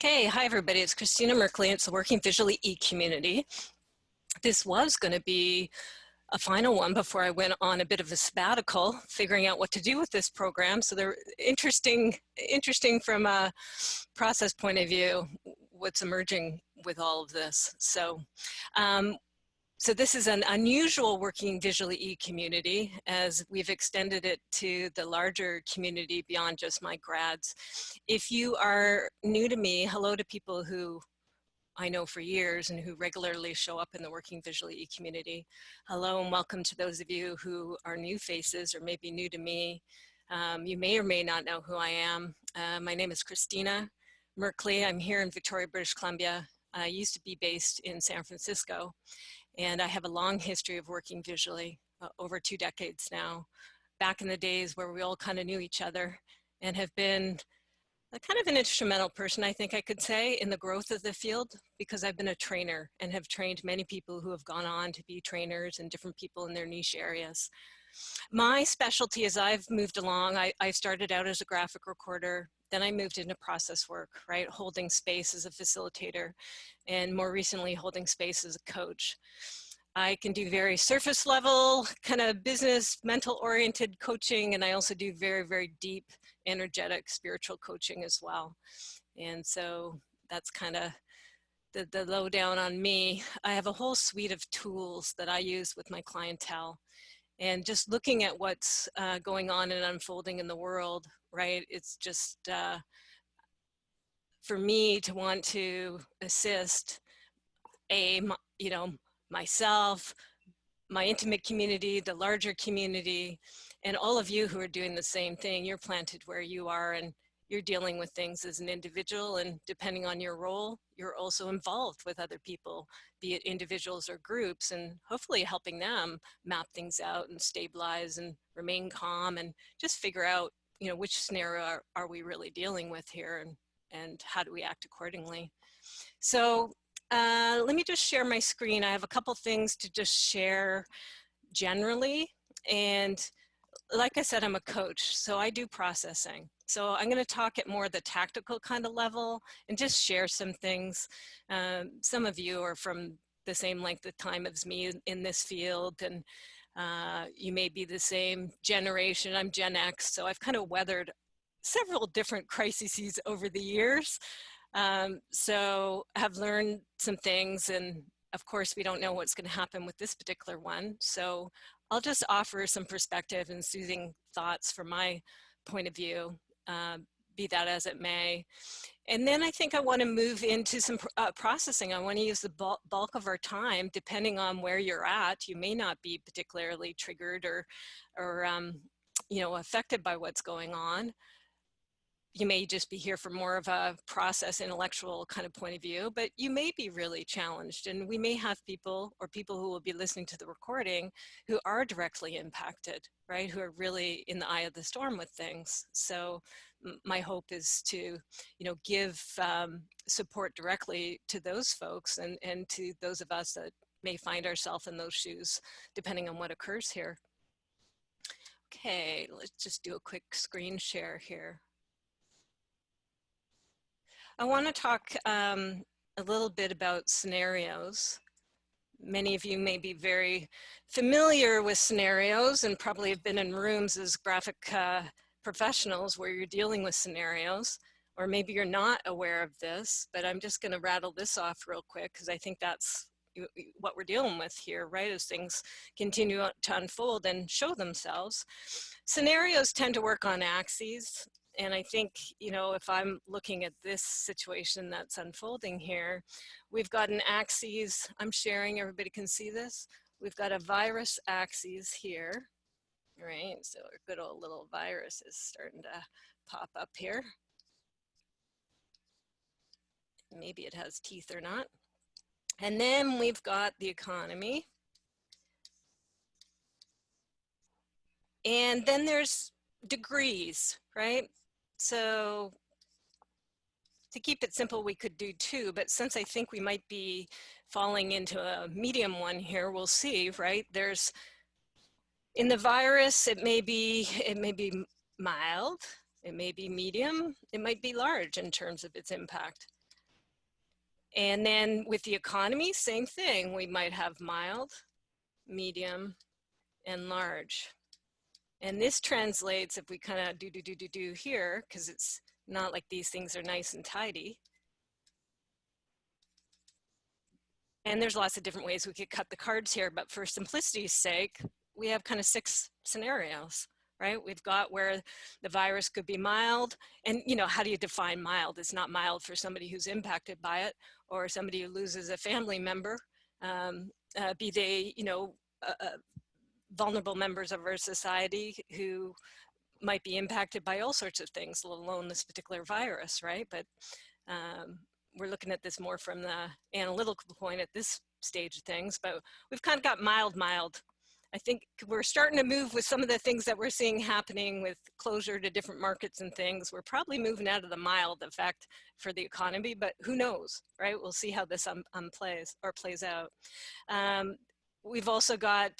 Okay, hi everybody, it's Christina Merkley. It's the Working Visually E community. This was going to be a final one before I went on a bit of a sabbatical, figuring out what to do with this program. So they're interesting from a process point of view, what's emerging with all of this. So this is an unusual Working Visually E community, as we've extended it to the larger community beyond just my grads. If you are new to me, hello to people who I know for years and who regularly show up in the Working Visually E community. Hello and welcome to those of you who are new faces or maybe new to me. You may or may not know who I am. My name is Christina Merkley. I'm here in Victoria, British Columbia. I used to be based in San Francisco, and I have a long history of working visually, over 2 decades now, back in the days where we all kind of knew each other, and have been a kind of an instrumental person, I think I could say, in the growth of the field, because I've been a trainer and have trained many people who have gone on to be trainers and different people in their niche areas. My specialty as I've moved along, I started out as a graphic recorder, then I moved into process work, right? Holding space as a facilitator, and more recently holding space as a coach. I can do very surface level, kind of business, mental oriented coaching, and I also do very, very deep, energetic, spiritual coaching as well. And so that's kind of the lowdown on me. I have a whole suite of tools that I use with my clientele. And just looking at what's going on and unfolding in the world, right? It's just, for me to want to assist myself, my intimate community, the larger community, and all of you who are doing the same thing. You're planted where you are and you're dealing with things as an individual, and depending on your role, you're also involved with other people, be it individuals or groups, and hopefully helping them map things out and stabilize and remain calm and just figure out, which scenario are we really dealing with here, and how do we act accordingly. So let me just share my screen. I have a couple things to just share generally. And like I said, I'm a coach, so I do processing. So I'm going to talk at more the tactical kind of level and just share some things. Some of you are from the same length of time as me in this field, and you may be the same generation. I'm Gen X, so I've kind of weathered several different crises over the years. So I've learned some things, and of course we don't know what's going to happen with this particular one. So I'll just offer some perspective and soothing thoughts from my point of view, be that as it may. And then I think I want to move into some processing. I want to use the bulk of our time, depending on where you're at. You may not be particularly triggered or affected by what's going on. You may just be here for more of a process intellectual kind of point of view, but you may be really challenged, and we may have people who will be listening to the recording who are directly impacted, right? Who are really in the eye of the storm with things. So my hope is to, give support directly to those folks and to those of us that may find ourselves in those shoes, depending on what occurs here. Okay, let's just do a quick screen share here. I want to talk a little bit about scenarios. Many of you may be very familiar with scenarios and probably have been in rooms as graphic professionals where you're dealing with scenarios, or maybe you're not aware of this, but I'm just going to rattle this off real quick because I think that's what we're dealing with here, right, as things continue to unfold and show themselves. Scenarios tend to work on axes. And I think, if I'm looking at this situation that's unfolding here, we've got an axis. I'm sharing, everybody can see this. We've got a virus axis here, right? So our good old little virus is starting to pop up here. Maybe it has teeth or not. And then we've got the economy. And then there's degrees, right? So to keep it simple, we could do 2, but since I think we might be falling into a medium one here, we'll see, right? There's, in the virus, it may be mild, it may be medium, it might be large in terms of its impact. And then with the economy, same thing. We might have mild, medium, and large. And this translates, if we kind of do here, because it's not like these things are nice and tidy. And there's lots of different ways we could cut the cards here, but for simplicity's sake, we have kind of 6 scenarios, right? We've got where the virus could be mild, and you know, how do you define mild? It's not mild for somebody who's impacted by it, or somebody who loses a family member, be they, you know, vulnerable members of our society who might be impacted by all sorts of things, let alone this particular virus, right? But we're looking at this more from the analytical point at this stage of things, but we've kind of got mild. I think we're starting to move with some of the things that we're seeing happening with closure to different markets and things. We're probably moving out of the mild effect for the economy, but who knows, right? We'll see how this plays out. We've also got,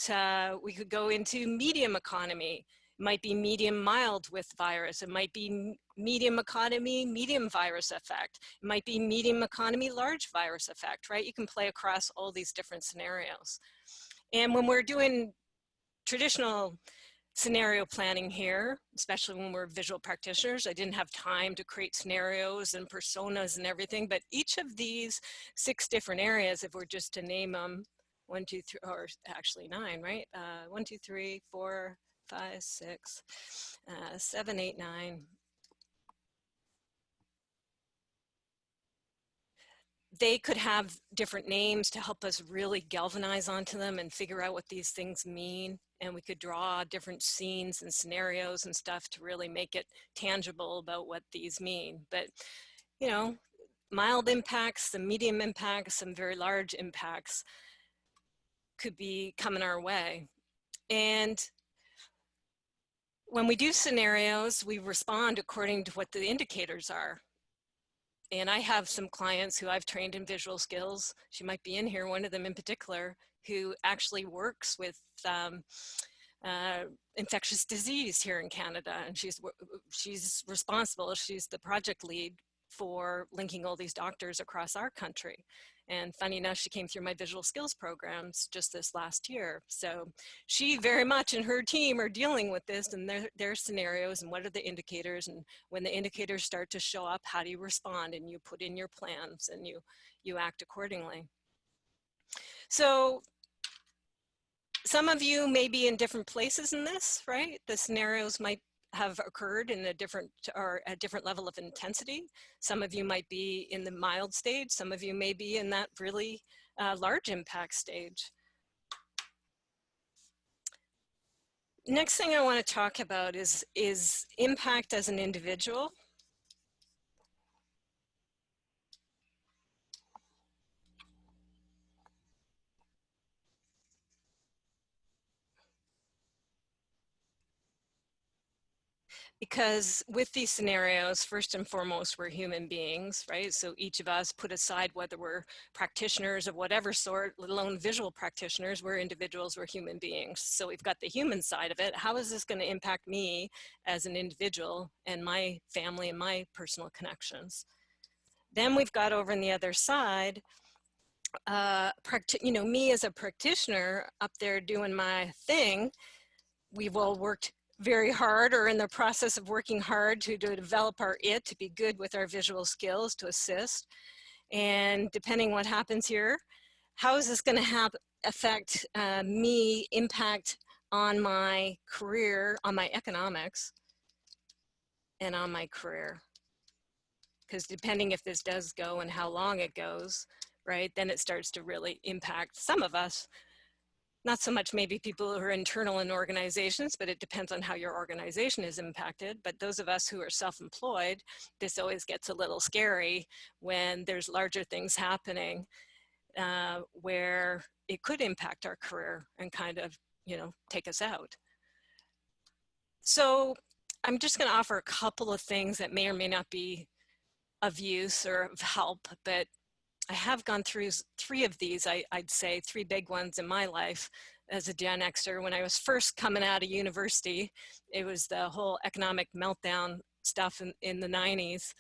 we could go into medium economy. It might be medium mild with virus. It might be medium economy, medium virus effect. It might be medium economy, large virus effect, right? You can play across all these different scenarios. And when we're doing traditional scenario planning here, especially when we're visual practitioners, I didn't have time to create scenarios and personas and everything, but each of these 6 different areas, if we're just to name them, 1, 2, 3, or actually 9, right? 1, 2, 3, 4, 5, 6, 7, 8, 9. They could have different names to help us really galvanize onto them and figure out what these things mean. And we could draw different scenes and scenarios and stuff to really make it tangible about what these mean. But, you know, mild impacts, some medium impacts, some very large impacts could be coming our way. And when we do scenarios, we respond according to what the indicators are. And I have some clients who I've trained in visual skills. She might be in here, one of them in particular, who actually works with infectious disease here in Canada. And she's responsible, she's the project lead for linking all these doctors across our country. And funny enough, she came through my visual skills programs just this last year. So she very much and her team are dealing with this and their scenarios and what are the indicators, and when the indicators start to show up, how do you respond? And you put in your plans and you act accordingly. So some of you may be in different places in this, right? The scenarios might have occurred in a different or a different level of intensity. Some of you might be in the mild stage. Some of you may be in that really large impact stage. Next thing I want to talk about is impact as an individual. Because with these scenarios, first and foremost, we're human beings, right? So each of us, put aside whether we're practitioners of whatever sort, let alone visual practitioners, we're individuals, we're human beings. So we've got the human side of it. How is this going to impact me as an individual and my family and my personal connections? Then we've got over on the other side, you know, me as a practitioner up there doing my thing. We've all worked very hard or in the process of working hard to develop our it, to be good with our visual skills, to assist. And depending what happens here, how is this going to affect me, impact on my career, on my economics, and on my career? Because depending if this does go and how long it goes, right, then it starts to really impact some of us. Not so much maybe people who are internal in organizations, but it depends on how your organization is impacted. But those of us who are self-employed, this always gets a little scary when there's larger things happening where it could impact our career and kind of, you know, take us out. So I'm just going to offer a couple of things that may or may not be of use or of help, but I have gone through 3 of these, I'd say 3 big ones in my life as a Gen Xer. When I was first coming out of university, it was the whole economic meltdown stuff in the 90s.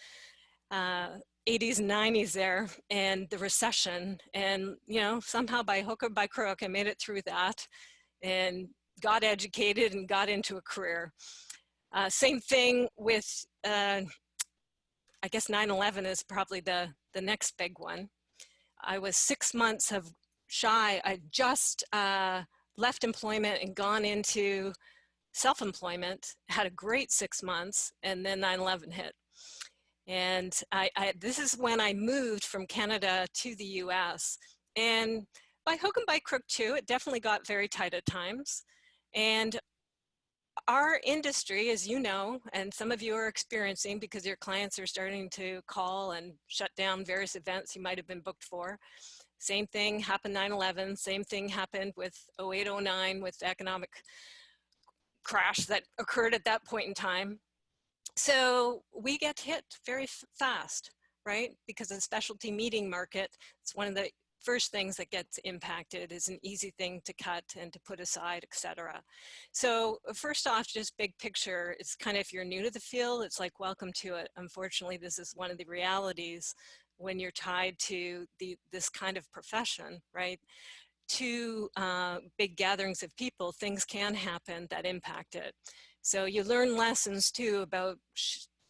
80s and 90s there, and the recession, and you know, somehow by hook or by crook I made it through that and got educated and got into a career. Same thing with I guess 9/11 is probably the next big one. I was 6 months of shy. I just left employment and gone into self-employment, had a great 6 months, and then 9/11 hit. And this is when I moved from Canada to the US. And by hook and by crook too, it definitely got very tight at times. And our industry, as you know, and some of you are experiencing because your clients are starting to call and shut down various events you might have been booked for. Same thing happened 9/11, same thing happened with 08, 09 with the economic crash that occurred at that point in time. So we get hit very fast, right? Because the specialty meeting market, it's one of the first things that gets impacted, is an easy thing to cut and to put aside, etc. So first off, just big picture, it's kind of, if you're new to the field, it's like, welcome to it. Unfortunately, this is one of the realities when you're tied to this kind of profession, right? To big gatherings of people, things can happen that impact it. So you learn lessons too about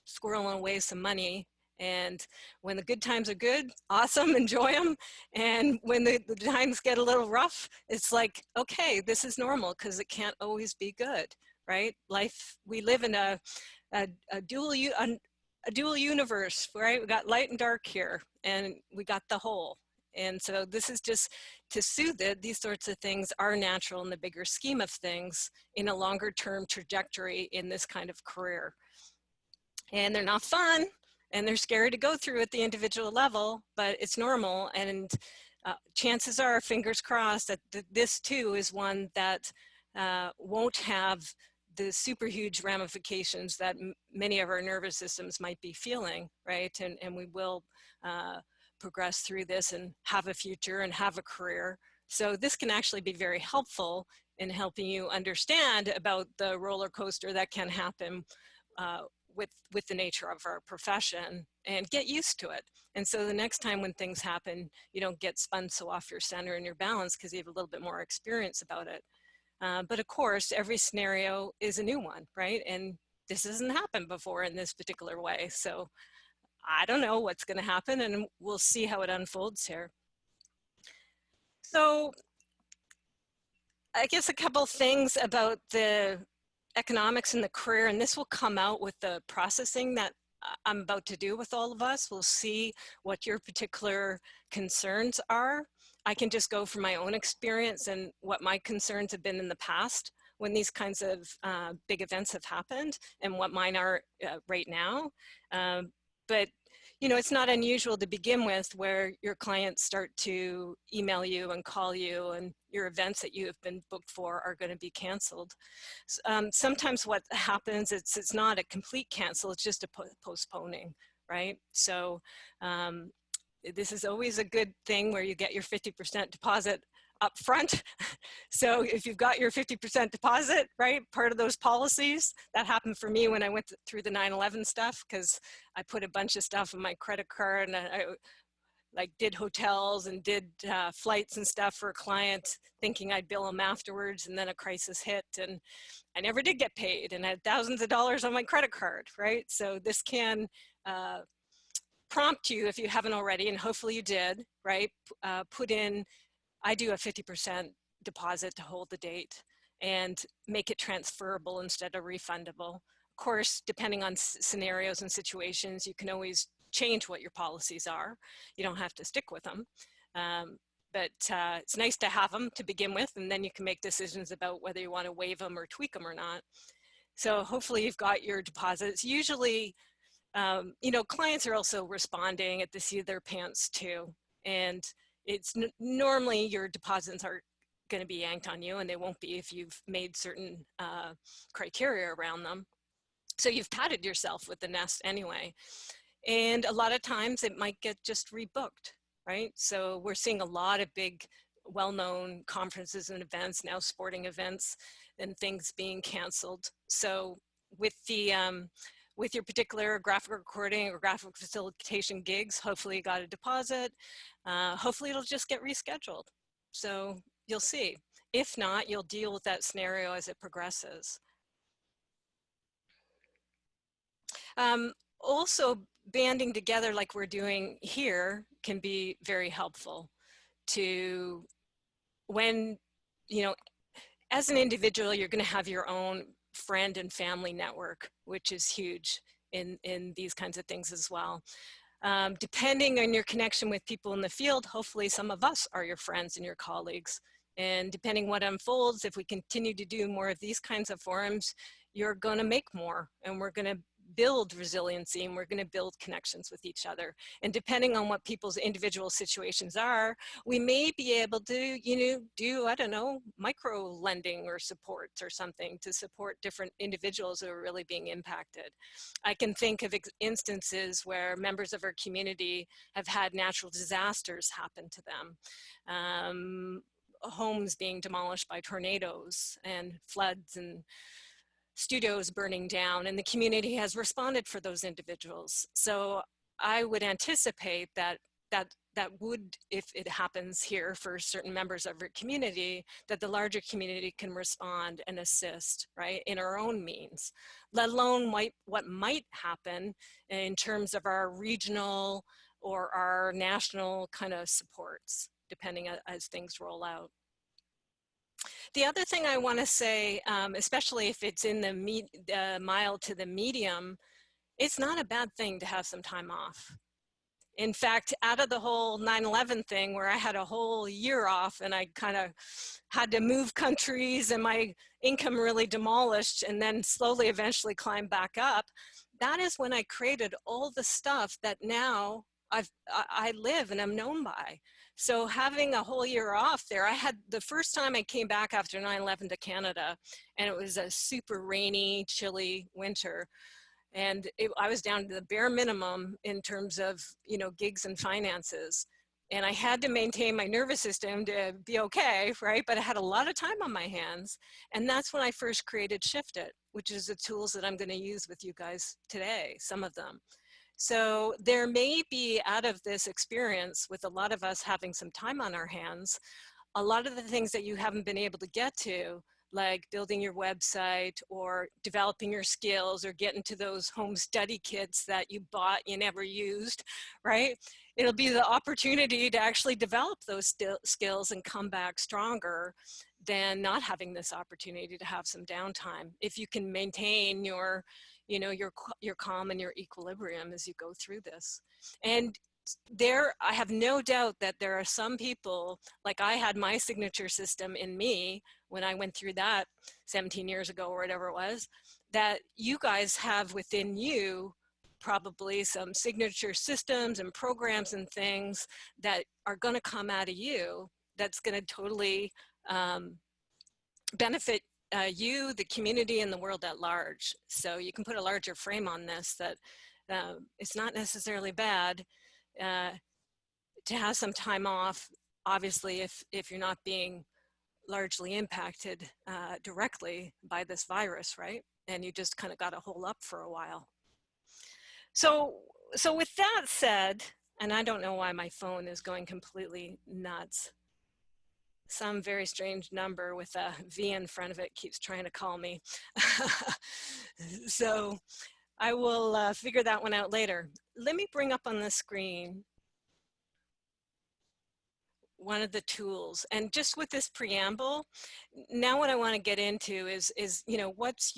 squirreling away some money. And when the good times are good, awesome, enjoy them. And when the times get a little rough, it's like, okay, this is normal, because it can't always be good, right? Life, we live in a dual universe, right? We got light and dark here, and we got the whole. And so this is just to soothe it. These sorts of things are natural in the bigger scheme of things in a longer term trajectory in this kind of career. And they're not fun, and they're scary to go through at the individual level, but it's normal. And chances are, fingers crossed, that this too is one that won't have the super huge ramifications that many of our nervous systems might be feeling, right? And we will progress through this and have a future and have a career. So this can actually be very helpful in helping you understand about the roller coaster that can happen with the nature of our profession, and get used to it. And so the next time when things happen, you don't get spun so off your center and your balance because you have a little bit more experience about it. But of course, every scenario is a new one, right? And this hasn't happened before in this particular way. So I don't know what's going to happen, and we'll see how it unfolds here. So I guess a couple things about the economics in the career, and this will come out with the processing that I'm about to do with all of us. We'll see what your particular concerns are. I can just go from my own experience and what my concerns have been in the past when these kinds of big events have happened, and what mine are right now. But you know, it's not unusual to begin with where your clients start to email you and call you, and your events that you have been booked for are going to be canceled. Sometimes what happens, it's not a complete cancel, it's just a postponing, right? So this is always a good thing where you get your 50% deposit up front. So if you've got your 50% deposit, right, part of those policies, that happened for me when I went through the 9/11 stuff, because I put a bunch of stuff on my credit card, and I like did hotels and did flights and stuff for a client, thinking I'd bill them afterwards, and then a crisis hit and I never did get paid, and I had thousands of dollars on my credit card, right? So this can prompt you, if you haven't already, and hopefully you did, right, put in, I do a 50% deposit to hold the date and make it transferable instead of refundable. Of course, depending on scenarios and situations, you can always change what your policies are. You don't have to stick with them. But it's nice to have them to begin with, and then you can make decisions about whether you want to waive them or tweak them or not. So hopefully you've got your deposits. Usually, you know, clients are also responding at the seat of their pants too. And it's normally your deposits are going to be yanked on you, and they won't be if you've made certain criteria around them. So you've padded yourself with the nest anyway. And a lot of times it might get just rebooked, right? So we're seeing a lot of big, well-known conferences and events, now sporting events, and things being canceled. So with with your particular graphic recording or graphic facilitation gigs. Hopefully you got a deposit. Hopefully it'll just get rescheduled. So you'll see. If not, you'll deal with that scenario as it progresses. Also, banding together like we're doing here can be very helpful to when, you know, as an individual, you're going to have your own friend and family network, which is huge in these kinds of things as well. Depending on your connection with people in the field, hopefully some of us are your friends and your colleagues. And depending what unfolds, if we continue to do more of these kinds of forums, you're going to make more, and we're going to build resiliency, and we're going to build connections with each other. And depending on what people's individual situations are, we may be able to, you know, do, I don't know, micro lending or supports or something to support different individuals who are really being impacted. I can think of instances where members of our community have had natural disasters happen to them. Homes being demolished by tornadoes and floods, and studios burning down, and the community has responded for those individuals. So I would anticipate that would, if it happens here for certain members of our community, that the larger community can respond and assist, right, in our own means, let alone what might happen in terms of our regional or our national kind of supports, depending as things roll out. The other thing I want to say, especially if it's in the mild to the medium, it's not a bad thing to have some time off. In fact, out of the whole 9/11 thing where I had a whole year off and I kind of had to move countries and my income really demolished and then slowly eventually climbed back up, that is when I created all the stuff that now I live and I'm known by. So having a whole year off there, I had the first time I came back after 9/11 to Canada, and it was a super rainy, chilly winter. And I was down to the bare minimum in terms of, you know, gigs and finances. And I had to maintain my nervous system to be okay, right? But I had a lot of time on my hands. And that's when I first created Shift It, which is the tools that I'm going to use with you guys today, some of them. So there may be, out of this experience with a lot of us having some time on our hands, a lot of the things that you haven't been able to get to, like building your website or developing your skills or getting to those home study kits that you bought, you never used, right? It'll be the opportunity to actually develop those skills and come back stronger than not having this opportunity to have some downtime. If you can maintain your, you know, your calm and your equilibrium as you go through this. And there, I have no doubt that there are some people, like I had my signature system in me when I went through that 17 years ago or whatever it was, that you guys have within you probably some signature systems and programs and things that are going to come out of you that's going to totally benefit you, the community, and the world at large. So you can put a larger frame on this, that it's not necessarily bad to have some time off, obviously, if you're not being largely impacted directly by this virus, right? And you just kind of got to hole up for a while. So with that said, and I don't know why my phone is going completely nuts. Some very strange number with a V in front of it keeps trying to call me. So I will figure that one out later. Let me bring up on the screen one of the tools. And just with this preamble, now what I want to get into is you know, what's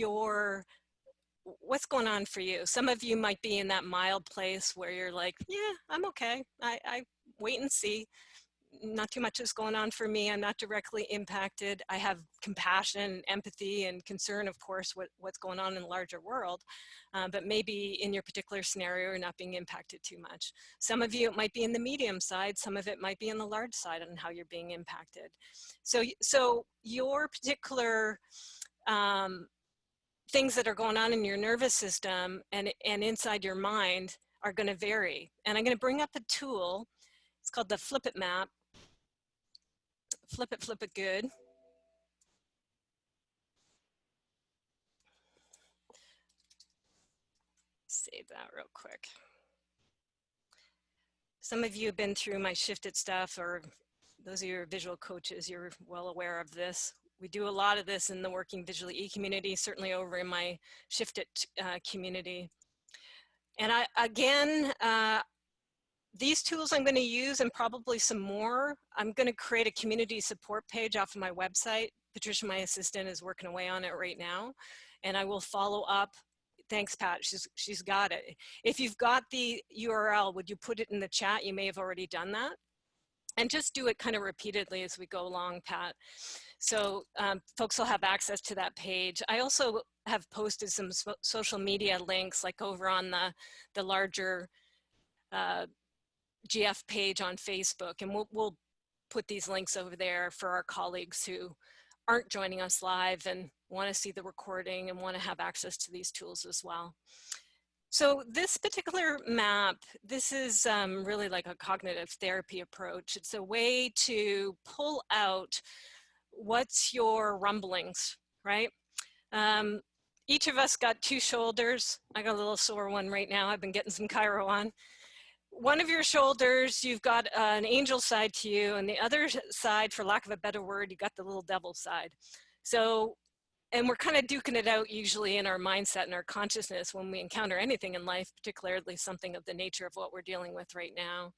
going on for you? Some of you might be in that mild place where you're like, yeah, I'm okay. I wait and see. Not too much is going on for me. I'm not directly impacted. I have compassion, empathy, and concern, of course, what's going on in the larger world. But maybe in your particular scenario, you're not being impacted too much. Some of you, it might be in the medium side. Some of it might be in the large side on how you're being impacted. So your particular things that are going on in your nervous system and inside your mind are going to vary. And I'm going to bring up a tool. It's called the Flip It Map. Flip it good. save that real quick. Some of you have been through my shifted stuff, or those of you who are visual coaches, you're well aware of this. We do a lot of this in the Working Visually E community, certainly over in my shifted community. And these tools I'm going to use, and probably some more. I'm going to create a community support page off of my website. Patricia, my assistant, is working away on it right now, and I will follow up. Thanks, Pat. She's got it. If you've got the URL, would you put it in the chat? You may have already done that. And just do it kind of repeatedly as we go along, Pat. So folks will have access to that page. I also have posted some social media links, like over on the larger GF page on Facebook, and we'll put these links over there for our colleagues who aren't joining us live and want to see the recording and want to have access to these tools as well. So this particular map, this is really like a cognitive therapy approach. It's a way to pull out what's your rumblings, right? Each of us got two shoulders. I got a little sore one right now. I've been getting some chiro on. One of your shoulders, you've got an angel side to you, and the other side, for lack of a better word, you got the little devil side. So, and we're kind of duking it out usually in our mindset and our consciousness when we encounter anything in life, particularly something of the nature of what we're dealing with right now.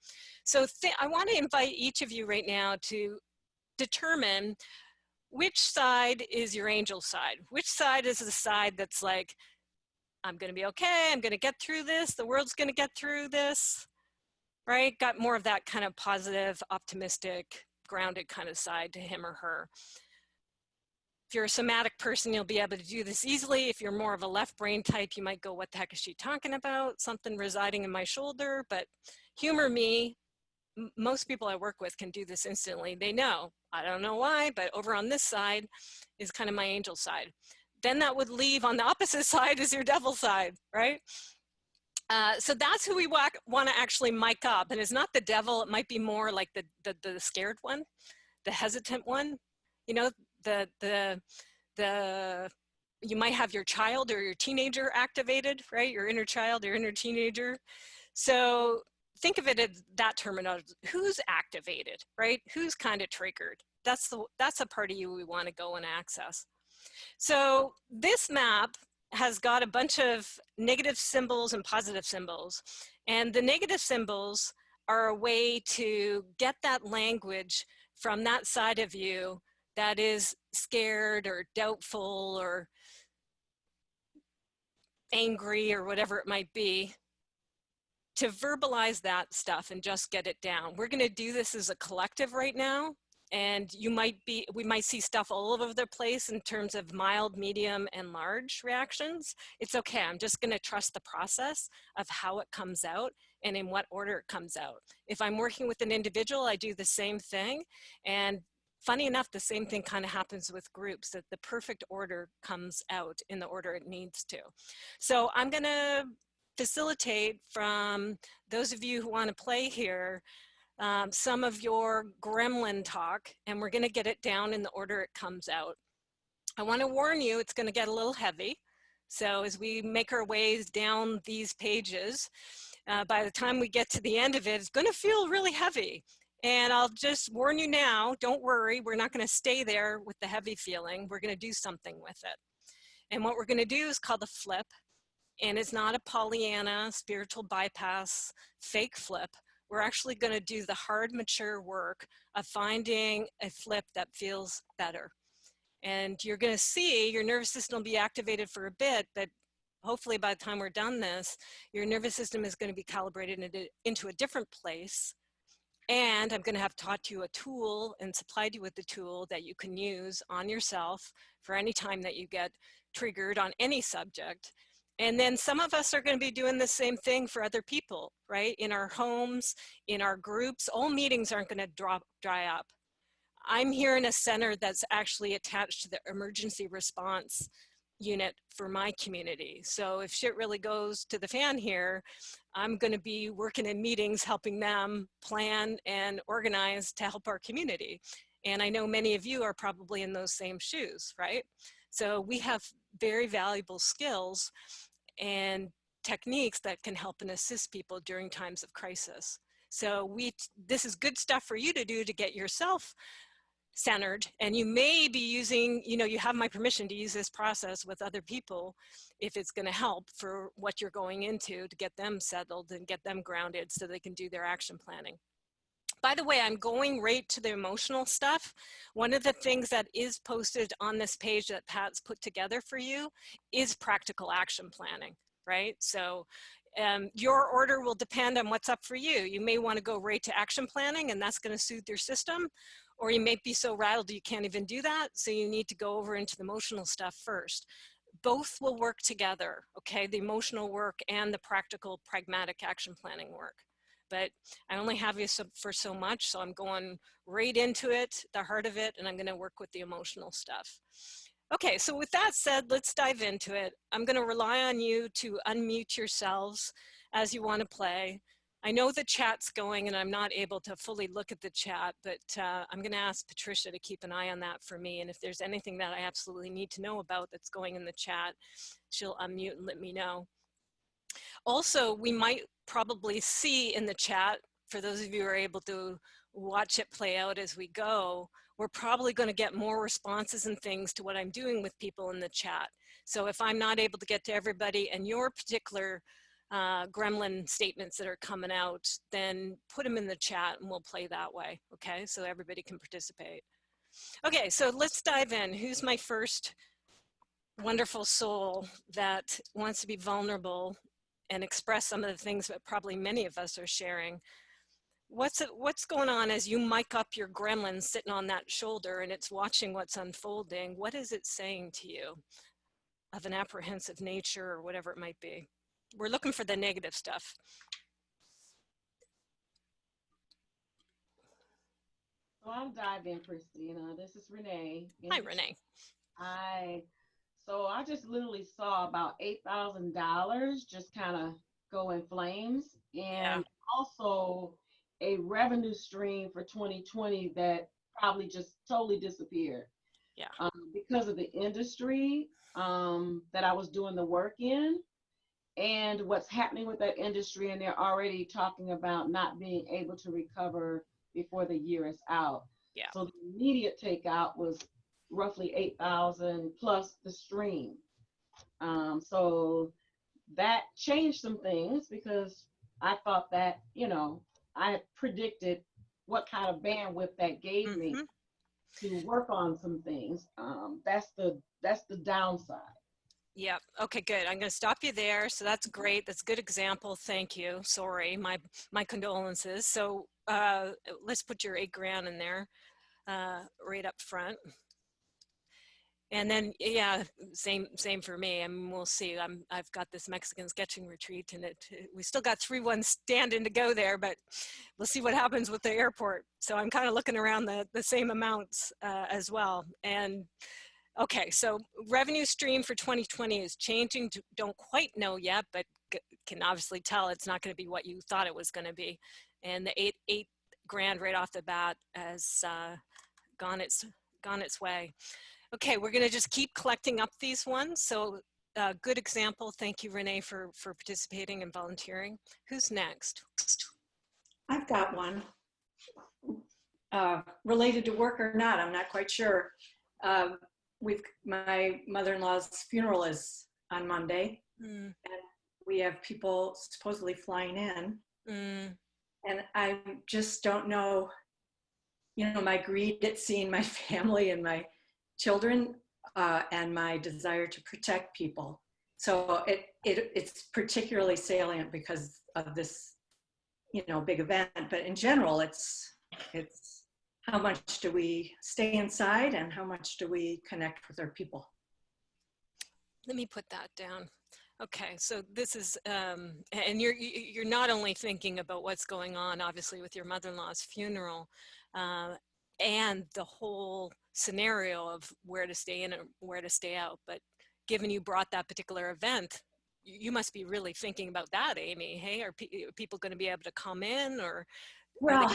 So I want to invite each of you right now to determine which side is your angel side. Which side is the side that's like, I'm going to be okay, I'm going to get through this, the world's going to get through this. Right? Got more of that kind of positive, optimistic, grounded kind of side to him or her. If you're a somatic person, you'll be able to do this easily. If you're more of a left brain type, you might go, what the heck is she talking about? Something residing in my shoulder, but humor me. Most people I work with can do this instantly. They know, I don't know why, but over on this side is kind of my angel side. Then that would leave on the opposite side is your devil side, right? So that's who we want to actually mic up, and it's not the devil. It might be more like the scared one, the hesitant one. You know, you might have your child or your teenager activated, right? Your inner child, your inner teenager. So think of it as that terminology. Who's activated, right? Who's kind of triggered? That's a part of you we want to go and access. So this map has got a bunch of negative symbols and positive symbols. And the negative symbols are a way to get that language from that side of you that is scared or doubtful or angry or whatever it might be, to verbalize that stuff and just get it down. We're going to do this as a collective right now. And we might see stuff all over the place in terms of mild, medium, and large reactions. It's okay, I'm just gonna trust the process of how it comes out and in what order it comes out. If I'm working with an individual, I do the same thing. And funny enough, the same thing kind of happens with groups, that the perfect order comes out in the order it needs to. So I'm gonna facilitate from those of you who wanna play here some of your gremlin talk, and we're going to get it down in the order it comes out. I want to warn you, it's going to get a little heavy. So as we make our ways down these pages, by the time we get to the end of it, it's going to feel really heavy. And I'll just warn you now, don't worry, we're not going to stay there with the heavy feeling. We're going to do something with it. And what we're going to do is called a flip. And it's not a Pollyanna, spiritual bypass, fake flip. We're actually going to do the hard, mature work of finding a flip that feels better. And you're going to see your nervous system will be activated for a bit, but hopefully by the time we're done this, your nervous system is going to be calibrated into a different place. And I'm going to have taught you a tool and supplied you with the tool that you can use on yourself for any time that you get triggered on any subject. And then some of us are going to be doing the same thing for other people, right? In our homes, in our groups. All meetings aren't going to dry up. I'm here in a center that's actually attached to the emergency response unit for my community. So if shit really goes to the fan here, I'm going to be working in meetings, helping them plan and organize to help our community. And I know many of you are probably in those same shoes, right? So we have very valuable skills, and techniques that can help and assist people during times of crisis. So this is good stuff for you to do to get yourself centered, and you may be using, you have my permission to use this process with other people if it's going to help for what you're going into, to get them settled and get them grounded so they can do their action planning. By the way, I'm going right to the emotional stuff. One of the things that is posted on this page that Pat's put together for you is practical action planning, right? So your order will depend on what's up for you. You may want to go right to action planning, and that's going to soothe your system, or you may be so rattled you can't even do that, so you need to go over into the emotional stuff first. Both will work together, okay? The emotional work and the practical, pragmatic action planning work. But I only have you for so much, so I'm going right into it, the heart of it, and I'm going to work with the emotional stuff. Okay, so with that said, let's dive into it. I'm going to rely on you to unmute yourselves as you want to play. I know the chat's going and I'm not able to fully look at the chat, but I'm going to ask Patricia to keep an eye on that for me. And if there's anything that I absolutely need to know about that's going in the chat, she'll unmute and let me know. Also, we might probably see in the chat, for those of you who are able to watch it play out as we go, we're probably going to get more responses and things to what I'm doing with people in the chat. So if I'm not able to get to everybody and your particular gremlin statements that are coming out, then put them in the chat and we'll play that way, okay? So everybody can participate. Okay, so let's dive in. Who's my first wonderful soul that wants to be vulnerable and express some of the things that probably many of us are sharing? What's going on as you mic up your gremlin sitting on that shoulder and it's watching what's unfolding? What is it saying to you of an apprehensive nature or whatever it might be? We're looking for the negative stuff. So I'll dive in, Christina. This is Renee. Hi, Renee. So I just literally saw about $8,000 just kind of go in flames, and also a revenue stream for 2020 that probably just totally disappeared. Yeah. Because of the industry that I was doing the work in, and what's happening with that industry, and they're already talking about not being able to recover before the year is out. Yeah. So the immediate takeout was roughly 8,000 plus the stream. So that changed some things because I thought that, I had predicted what kind of bandwidth that gave me to work on some things. That's the downside. Yeah. Okay, good. I'm going to stop you there. So that's great. That's a good example. Thank you. Sorry. My condolences. So let's put your $8,000 in there right up front. And then, yeah, same for me. I mean, we'll see. I've got this Mexican sketching retreat, and we still got 3-1 standing to go there, but we'll see what happens with the airport. So I'm kind of looking around the same amounts as well. And okay, so revenue stream for 2020 is changing. Don't quite know yet, but can obviously tell it's not going to be what you thought it was going to be. And the $8,000 right off the bat has gone its way. Okay, we're going to just keep collecting up these ones. So good example. Thank you, Renee, for participating and volunteering. Who's next? I've got one. Related to work or not, I'm not quite sure. My mother-in-law's funeral is on Monday, and we have people supposedly flying in. And I just don't know, my greed at seeing my family and my children and my desire to protect people. So it's particularly salient because of this, big event. But in general, it's how much do we stay inside and how much do we connect with our people? Let me put that down. Okay, so this is, and you're not only thinking about what's going on, obviously, with your mother-in-law's funeral, and the whole scenario of where to stay in and where to stay out, but given you brought that particular event, you must be really thinking about that, Amy. Hey, are people going to be able to come in, or? Well,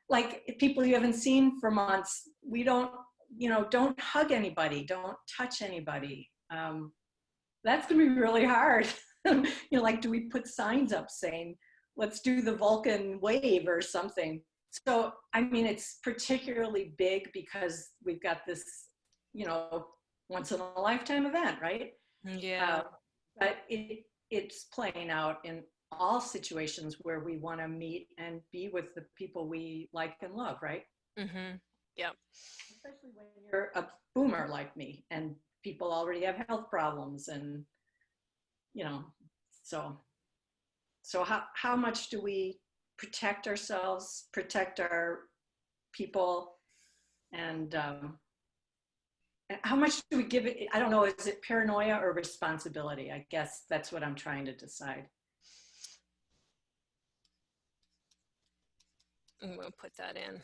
like people you haven't seen for months, we don't hug anybody, don't touch anybody. That's going to be really hard. Like, do we put signs up saying, let's do the Vulcan wave or something? So, I mean, it's particularly big because we've got this, once in a lifetime event, right? Yeah. But it's playing out in all situations where we want to meet and be with the people we like and love, right? Mm-hmm. Yeah. Especially when you're a boomer like me and people already have health problems and, so how much do we protect ourselves, protect our people, and how much do we give it? I don't know, is it paranoia or responsibility? I guess that's what I'm trying to decide. I'm going to put that in.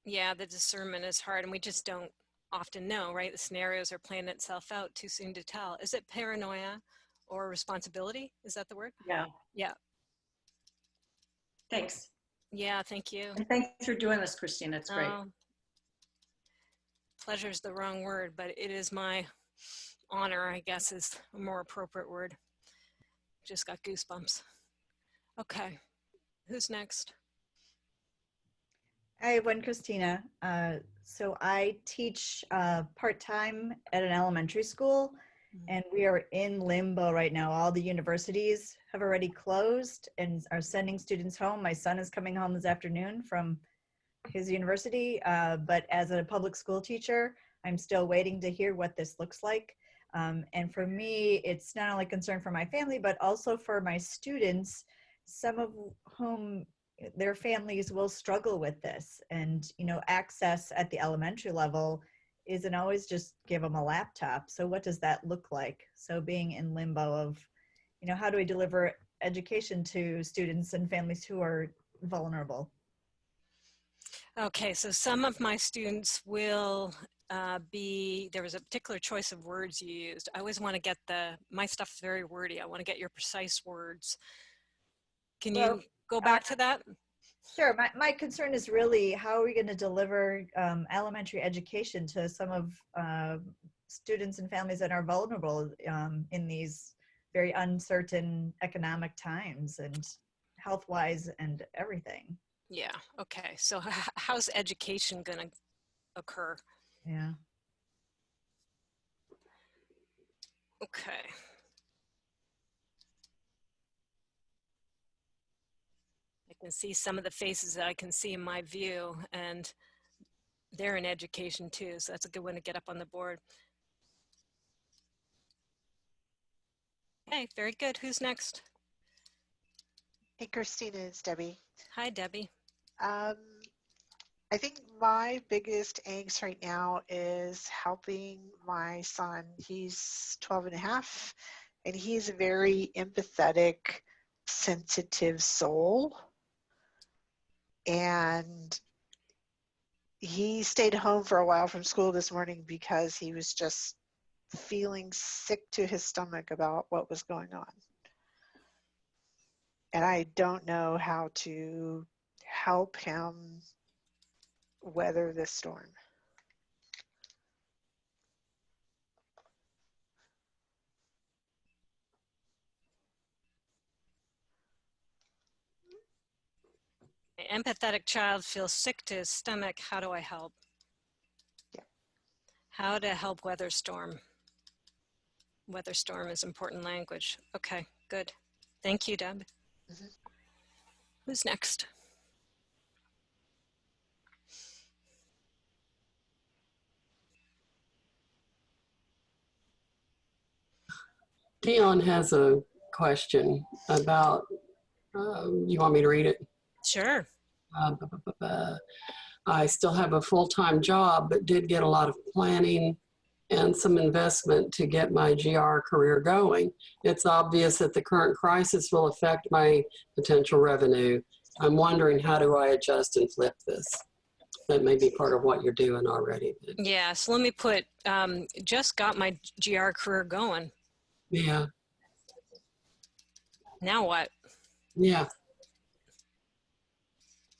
Yeah, the discernment is hard, and we just don't often know, right? The scenarios are playing itself out, too soon to tell. Is it paranoia or responsibility? Is that the word? Yeah. Yeah. Thanks. Yeah, thank you. And thanks for doing this, Christina. It's great. Pleasure is the wrong word, but it is my honor, I guess, is a more appropriate word. Just got goosebumps. Okay, who's next? Hi, everyone, Christina. So I teach part-time at an elementary school, and we are in limbo right now. All the universities have already closed and are sending students home. My son is coming home this afternoon from his university, but as a public school teacher, I'm still waiting to hear what this looks like. And for me, it's not only concern for my family, but also for my students, some of whom their families will struggle with this. And, access at the elementary level isn't always just give them a laptop. So what does that look like? So being in limbo of, how do we deliver education to students and families who are vulnerable? Okay, so some of my students will there was a particular choice of words you used. I always want to get my stuff's very wordy. I want to get your precise words. Can you go back to that? Sure. My concern is really how are we going to deliver elementary education to some of students and families that are vulnerable in these very uncertain economic times and health-wise and everything. Yeah, okay. So how's education going to occur? Yeah. Okay. I can see some of the faces that I can see in my view, and they're in education too, so that's a good one to get up on the board. Okay, very good. Who's next? Hey, Christina, it's Debbie. Hi, Debbie. I think my biggest angst right now is helping my son. He's 12 and a half, and he's a very empathetic, sensitive soul. And he stayed home for a while from school this morning because he was just feeling sick to his stomach about what was going on. And I don't know how to help him weather this storm. An empathetic child feels sick to his stomach. How do I help? Yeah. How to help weather storm. Weather storm is important language. Okay, good. Thank you, Deb. Mm-hmm. Who's next? Dion has a question about, you want me to read it? Sure. I still have a full-time job, but did get a lot of planning and some investment to get my GR career going. It's obvious that the current crisis will affect my potential revenue. I'm wondering, how do I adjust and flip this? That may be part of what you're doing already. But. Yeah, so let me put, just got my GR career going. Yeah. Now what? Yeah.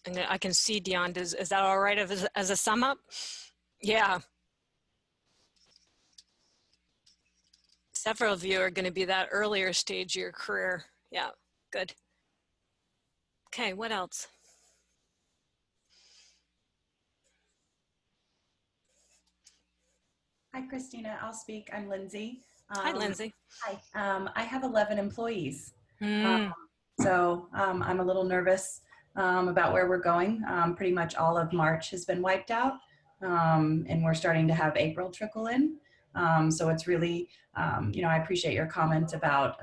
And I can see, Dion, is that all right as a sum up? Yeah. Several of you are going to be that earlier stage of your career. Yeah, good. Okay, what else? Hi, Christina. I'll speak. I'm Lindsay. Hi, Lindsay. Hi. I have 11 employees. So I'm a little nervous about where we're going. Pretty much all of March has been wiped out, and we're starting to have April trickle in. So it's really, you know, I appreciate your comment about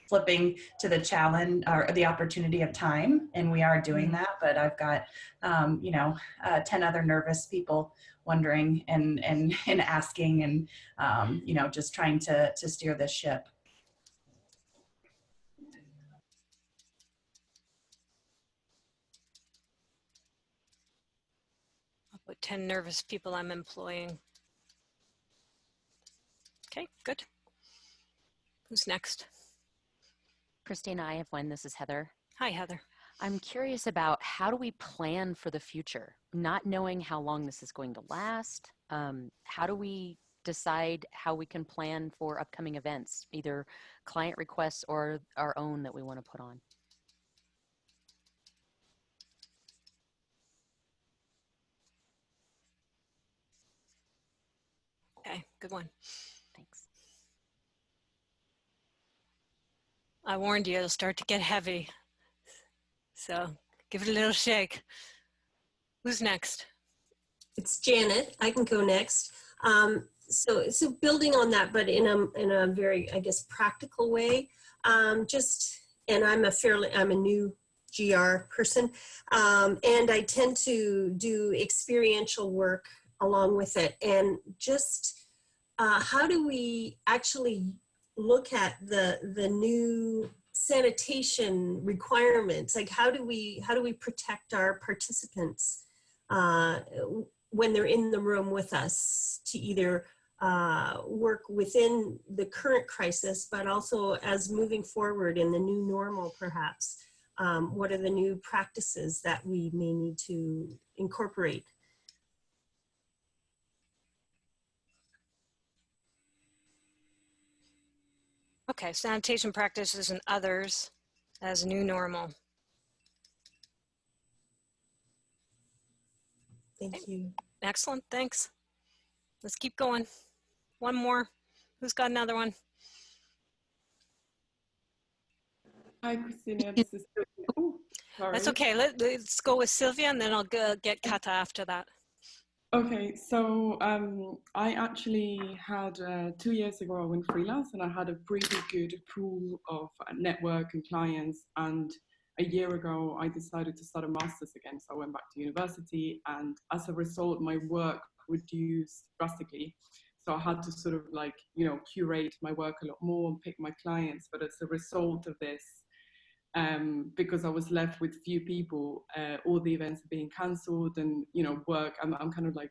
flipping to the challenge or the opportunity of time, and we are doing that. But I've got, you know, 10 other nervous people wondering and asking and, you know, just trying to steer this ship. I'll put 10 nervous people I'm employing. Okay, good. Who's next? Christina, I have one. This is Heather. Hi, Heather. I'm curious about how do we plan for the future? Not knowing how long this is going to last, how do we decide how we can plan for upcoming events, either client requests or our own that we want to put on? Okay, good one. Thanks. I warned you, it'll start to get heavy. So give it a little shake. Who's next? It's Janet. I can go next. So building on that, but in a very, I guess, practical way. And I'm a new GR person, and I tend to do experiential work along with it. And just how do we actually look at the new sanitation requirements? Like how do we protect our participants when they're in the room with us to either work within the current crisis, but also as moving forward in the new normal, perhaps? What are the new practices that we may need to incorporate? Okay, sanitation practices and others as new normal. Thank you. Excellent, thanks. Let's keep going. One more. Who's got another one? Hi, Christina. This is Sylvia. Oh, sorry. That's okay. Let's go with Sylvia, and then I'll get Kata after that. Okay, so I actually had 2 years ago I went freelance, and I had a pretty good pool of network and clients. And a year ago, I decided to start a master's again. So I went back to university, and as a result, my work reduced drastically. So I had to sort of like, you know, curate my work a lot more and pick my clients. But as a result of this, because I was left with few people, all the events are being cancelled, and you know, work. I'm kind of like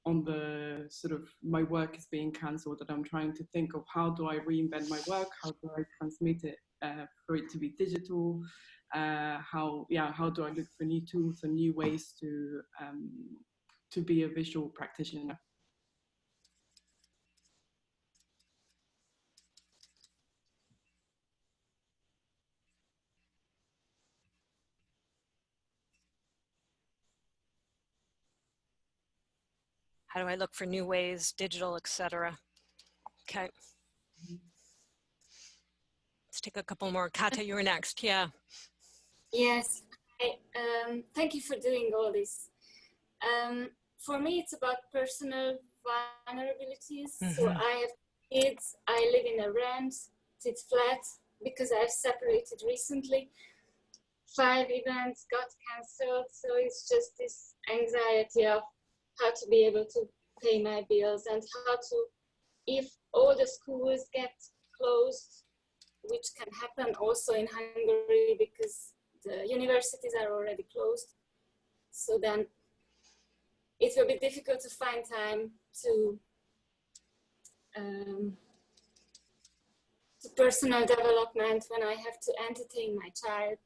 on the sort of, my work is being cancelled, and I'm trying to think of how do I reinvent my work, how do I transmit it for it to be digital, how do I look for new tools and new ways to be a visual practitioner. How do I look for new ways, digital, etc.? Okay. Let's take a couple more. Kata, you were next. Yeah. Yes. Thank you for doing all this. For me, it's about personal vulnerabilities. So I have kids. I live in a rent. It's flat because I've separated recently. 5 events got cancelled. So it's just this anxiety of how to be able to pay my bills, and how to, if all the schools get closed, which can happen also in Hungary because the universities are already closed. So then it will be difficult to find time to personal development when I have to entertain my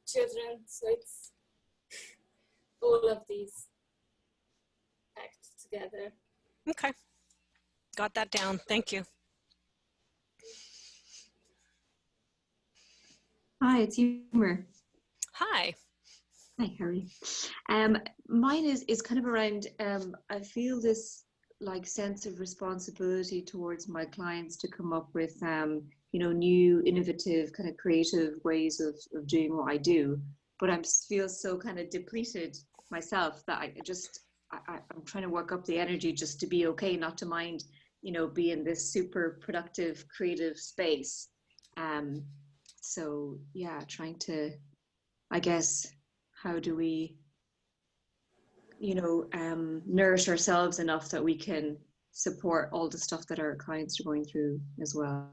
children. So it's all of these packed together. Okay. Got that down. Thank you. Hi, it's Emer. Hi. Hi, Harry. Mine is kind of around, I feel this like sense of responsibility towards my clients to come up with, you know, new, innovative, kind of creative ways of doing what I do. But I feel so kind of depleted myself that I'm trying to work up the energy just to be okay, not to mind, you know, be in this super productive, creative space. So yeah, trying to, I guess, how do we, you know, nourish ourselves enough that we can support all the stuff that our clients are going through as well.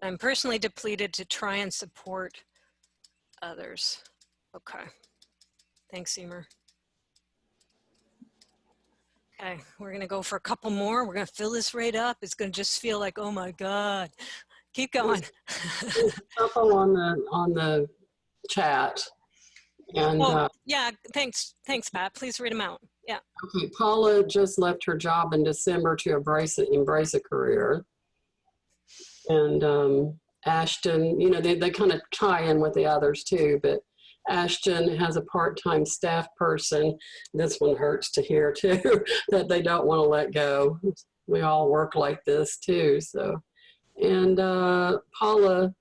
I'm personally depleted to try and support others. Okay. Thanks, Emer. Okay, we're gonna go for a couple more. We're gonna fill this rate up. It's gonna just feel like, oh my God. Keep going. There's a couple on the chat. And yeah, thanks, Pat. Please read them out. Yeah. Okay, Paula just left her job in December to embrace a career. And Ashton, you know, they kind of tie in with the others too, but Ashton has a part-time staff person. This one hurts to hear too, that they don't want to let go. We all work like this too, so. And Paula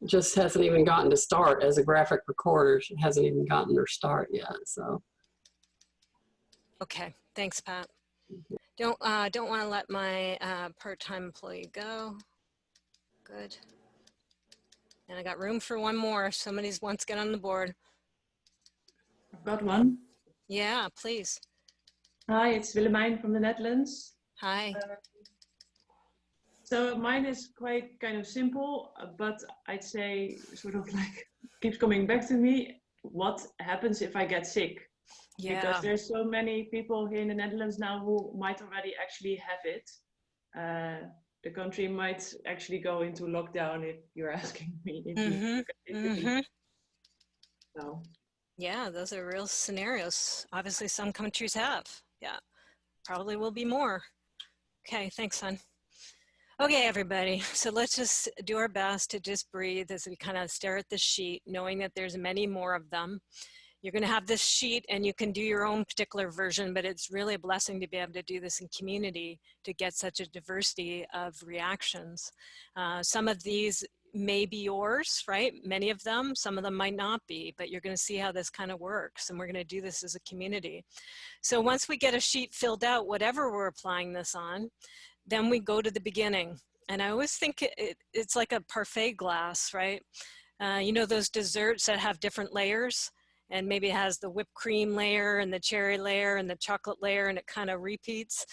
just hasn't even gotten to start as a graphic recorder. She hasn't even gotten her start yet, so. Okay, thanks, Pat. Don't want to let my part-time employee go. Good. And I got room for one more. If somebody wants to get on the board. I've got one. Yeah, please. Hi, it's Willemijn from the Netherlands. Hi. So mine is quite kind of simple, but I'd say sort of like keeps coming back to me. What happens if I get sick? Yeah. Because there's so many people here in the Netherlands now who might already actually have it. The country might actually go into lockdown if you're asking me. So. Yeah, those are real scenarios. Obviously, some countries have. Yeah, probably will be more. Okay, thanks, hon. Okay, everybody. So let's just do our best to just breathe as we kind of stare at this sheet, knowing that there's many more of them. You're going to have this sheet and you can do your own particular version, but it's really a blessing to be able to do this in community to get such a diversity of reactions. Some of these may be yours, right? Many of them, some of them might not be, but you're going to see how this kind of works, and we're going to do this as a community. So once we get a sheet filled out, whatever we're applying this on, then we go to the beginning. And I always think it's like a parfait glass, right? You know those desserts that have different layers? And maybe it has the whipped cream layer and the cherry layer and the chocolate layer, and it kind of repeats.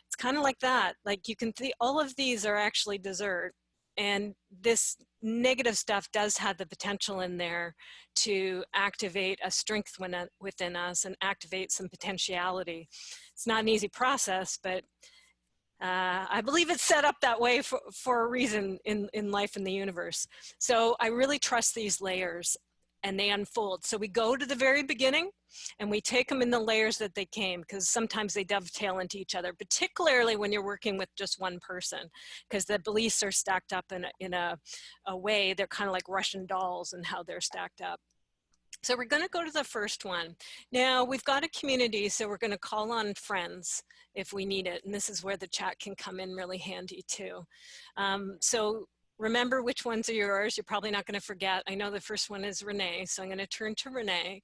It's kind of like that. Like you can see all of these are actually dessert. And this negative stuff does have the potential in there to activate a strength within us and activate some potentiality. It's not an easy process, but I believe it's set up that way for a reason in life and the universe. So I really trust these layers, and they unfold. So we go to the very beginning and we take them in the layers that they came, because sometimes they dovetail into each other, particularly when you're working with just one person, because the beliefs are stacked up in a way, they're kind of like Russian dolls and how they're stacked up. So we're going to go to the first one. Now we've got a community, so we're going to call on friends if we need it. And this is where the chat can come in really handy too. So remember which ones are yours. You're probably not going to forget. I know the first one is Renee, so I'm going to turn to Renee.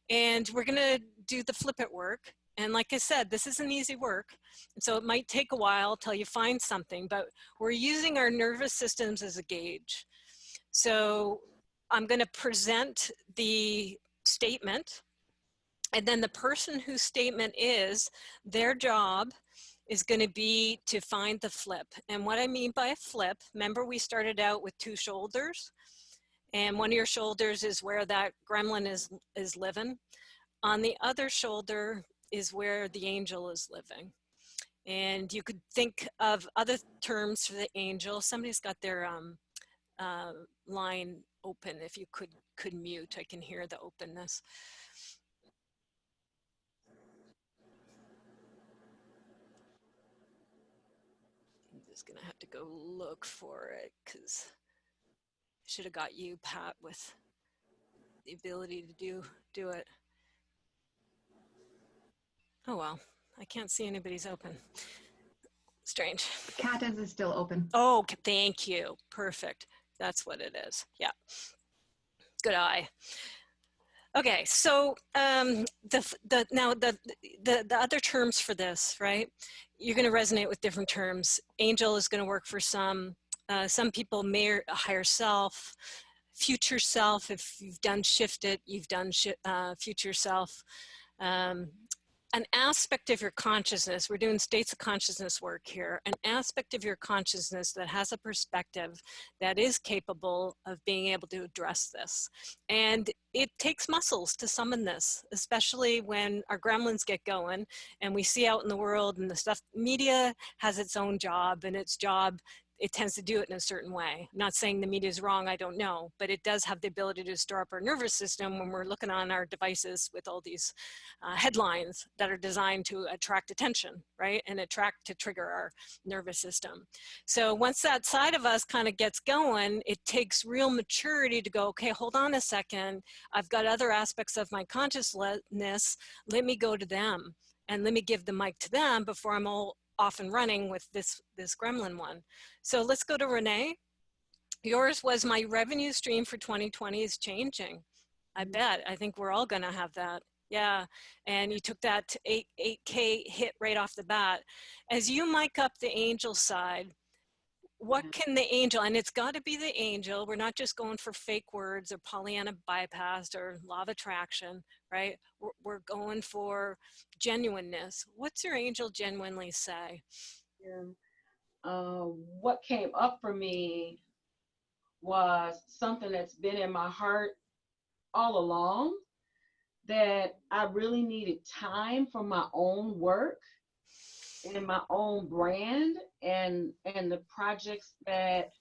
And we're going to do the flip it work. And like I said, this isn't easy work. So it might take a while till you find something, but we're using our nervous systems as a gauge. So I'm going to present the statement, and then the person whose statement is, their job is going to be to find the flip. And what I mean by a flip, remember we started out with two shoulders, and one of your shoulders is where that gremlin is living. On the other shoulder is where the angel is living. And you could think of other terms for the angel. Somebody's got their line open. If you could mute, I can hear the openness. I'm just gonna have to go look for it because Should have got you, Pat, with the ability to do it. Oh well, I can't see anybody's open. Strange. Kata's is still open. Oh, thank you. Perfect. That's what it is. Yeah. Good eye. Okay, so now the other terms for this, right? You're going to resonate with different terms. Angel is going to work for some. Some people may higher self, future self. If you've done shifted, you've done future self. An aspect of your consciousness, we're doing states of consciousness work here, an aspect of your consciousness that has a perspective that is capable of being able to address this. And it takes muscles to summon this, especially when our gremlins get going and we see out in the world and the stuff. Media has its own job, and its job, it tends to do it in a certain way. I'm not saying the media is wrong, I don't know, but it does have the ability to stir up our nervous system when we're looking on our devices with all these headlines that are designed to attract attention, right? And to trigger our nervous system. So once that side of us kind of gets going, it takes real maturity to go, okay, hold on a second. I've got other aspects of my consciousness. Let me go to them and let me give the mic to them before I'm all off and running with this gremlin one. So let's go to Renee. Yours was my revenue stream for 2020 is changing. I bet. I think we're all gonna have that. Yeah, and you took that 8K hit right off the bat. As you mic up the angel side, what can the angel, and it's got to be the angel, we're not just going for fake words or Pollyanna bypass or law of attraction, right? We're going for genuineness. What's your angel genuinely say? Yeah. What came up for me was something that's been in my heart all along, that I really needed time for my own work and my own brand and the projects that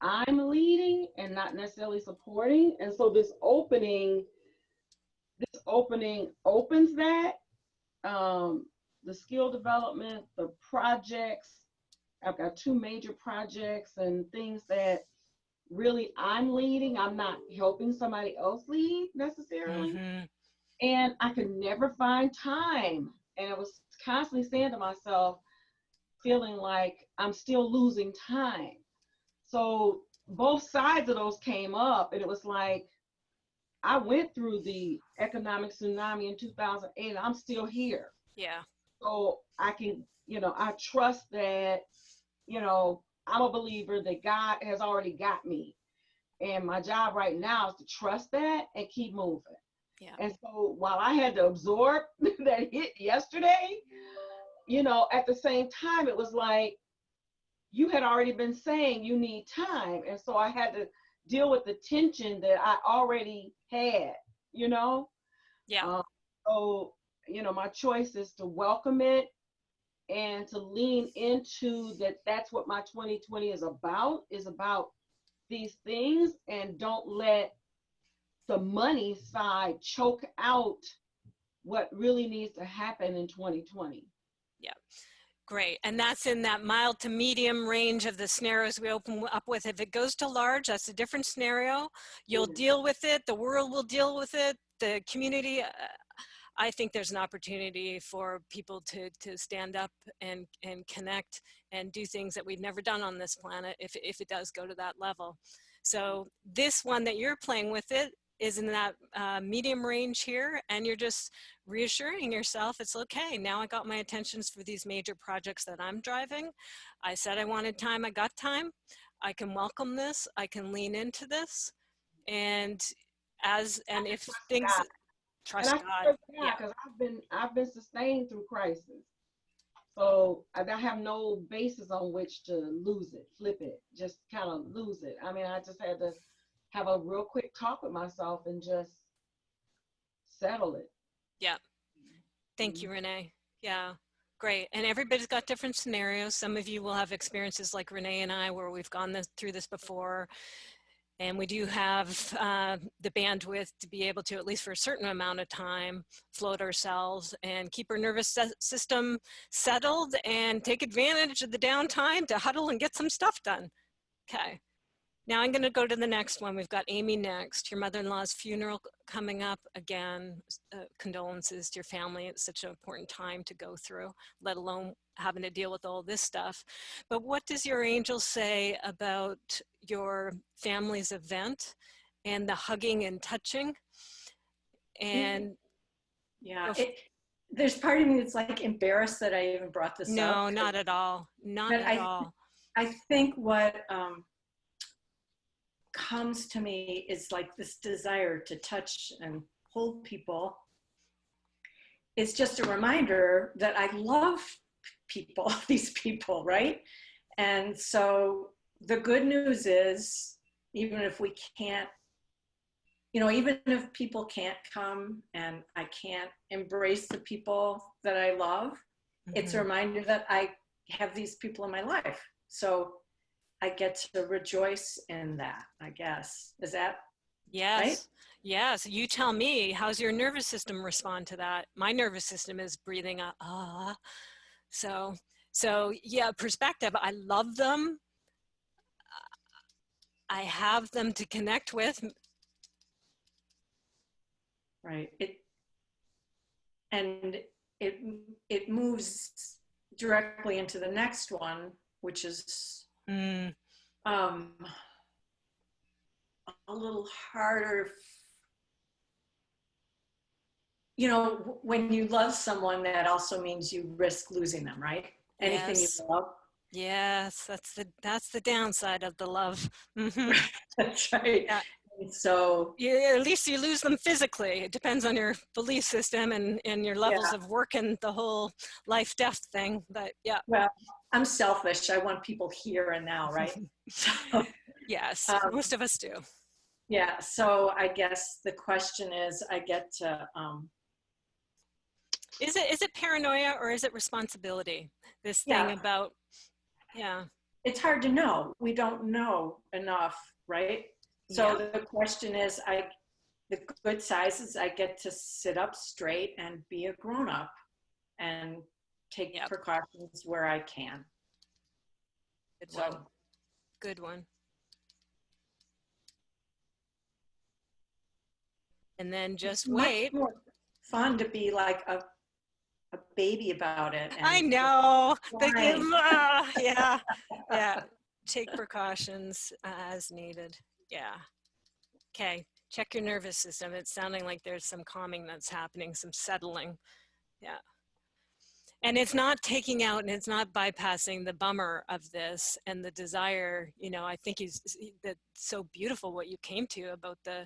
I'm leading and not necessarily supporting. And so this opening opens that, the skill development, the projects. I've got 2 major projects and things that really I'm leading. I'm not helping somebody else lead necessarily. Mm-hmm. And I could never find time. And I was constantly saying to myself, feeling like I'm still losing time. So both sides of those came up, and it was like, I went through the economic tsunami in 2008, and I'm still here. Yeah. So I can, I trust that, I'm a believer that God has already got me. And my job right now is to trust that and keep moving. Yeah. And so while I had to absorb that hit yesterday, at the same time, it was like, you had already been saying you need time. And so I had to deal with the tension that I already had, Yeah. So, my choice is to welcome it and to lean into that. That's what my 2020 is about these things, and don't let the money side choke out what really needs to happen in 2020. Yeah, great. And that's in that mild to medium range of the scenarios we open up with. If it goes to large, that's a different scenario. You'll deal with it. The world will deal with it. The community, I think there's an opportunity for people to stand up and connect and do things that we've never done on this planet if it does go to that level. So this one that you're playing with it is in that medium range here, and you're just reassuring yourself it's okay. Now I got my attentions for these major projects that I'm driving. I said I wanted time, I got time. I can welcome this, I can lean into this. And if things, trust God. Yeah, because I've been sustained through crisis. So I have no basis on which to lose it, flip it, just kind of lose it. I mean, I just had to have a real quick talk with myself and just settle it. Yeah. Thank you, Renee. Yeah, great. And everybody's got different scenarios. Some of you will have experiences like Renee and I where we've gone through this before. And we do have the bandwidth to be able to, at least for a certain amount of time, float ourselves and keep our nervous system settled and take advantage of the downtime to huddle and get some stuff done. Okay. Now I'm going to go to the next one. We've got Amy next. Your mother-in-law's funeral coming up. Again, condolences to your family. It's such an important time to go through, let alone having to deal with all this stuff. But what does your angel say about your family's event and the hugging and touching? And yeah, there's part of me that's like embarrassed that I even brought this up. No, not at all. Not at all. I think what comes to me is like this desire to touch and hold people. It's just a reminder that I love people, these people, right? And so the good news is, even if we can't, you know, even if people can't come and I can't embrace the people that I love, it's a reminder that I have these people in my life. So I get to rejoice in that, I guess. Is that right? Yes. You tell me, how's your nervous system respond to that? My nervous system is breathing out, So yeah, perspective. I love them. I have them to connect with. Right. It moves directly into the next one, which is a little harder. You know, when you love someone, that also means you risk losing them, right? Anything you love. Yes, that's the downside of the love. That's right. Yeah. So at least you lose them physically. It depends on your belief system and your levels of working the whole life-death thing. But yeah. Well, I'm selfish. I want people here and now, right? So, yes, most of us do. Yeah. So I guess the question is, I get to. Is it paranoia or is it responsibility? This thing about, It's hard to know. We don't know enough, right? So the question is, the good size is I get to sit up straight and be a grown-up and take precautions where I can. Good one. And then just wait. Much more fun to be like a baby about it. And I know. Yeah. Take precautions as needed. Yeah. Okay. Check your nervous system. It's sounding like there's some calming that's happening, some settling. Yeah. And it's not taking out and it's not bypassing the bummer of this and the desire. You know, I think that's so beautiful what you came to about the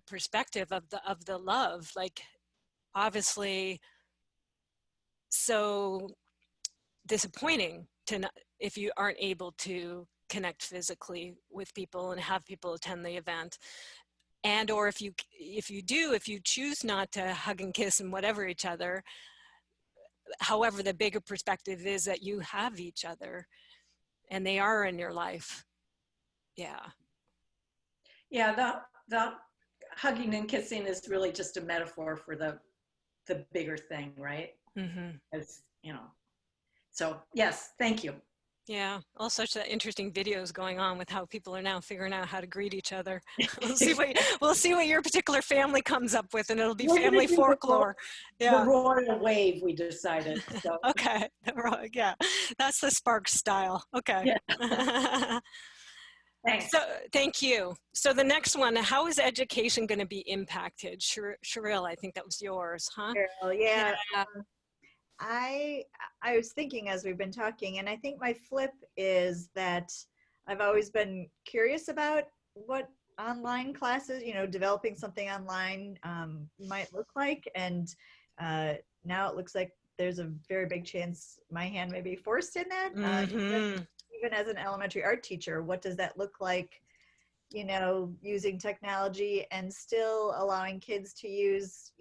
perspective of the love. Like, obviously, so disappointing if you aren't able to connect physically with people and have people attend the event, and or if you choose not to hug and kiss and whatever each other. However, the bigger perspective is that you have each other and they are in your life. Yeah. The hugging and kissing is really just a metaphor for the bigger thing, right? As you know. So yes, thank you. Yeah, all such interesting videos going on with how people are now figuring out how to greet each other. We'll see what your particular family comes up with, and it'll be family folklore. The royal wave, we decided. So. Okay, yeah, that's the Sparks style. Okay. Yeah. Thanks. So, thank you. So the next one, how is education going to be impacted? Cheryl, I think that was yours, huh? Cheryl, yeah. I was thinking as we've been talking, and I think my flip is that I've always been curious about what online classes, developing something online might look like. And now it looks like there's a very big chance my hand may be forced in that. Even as an elementary art teacher, what does that look like, using technology and still allowing kids to use,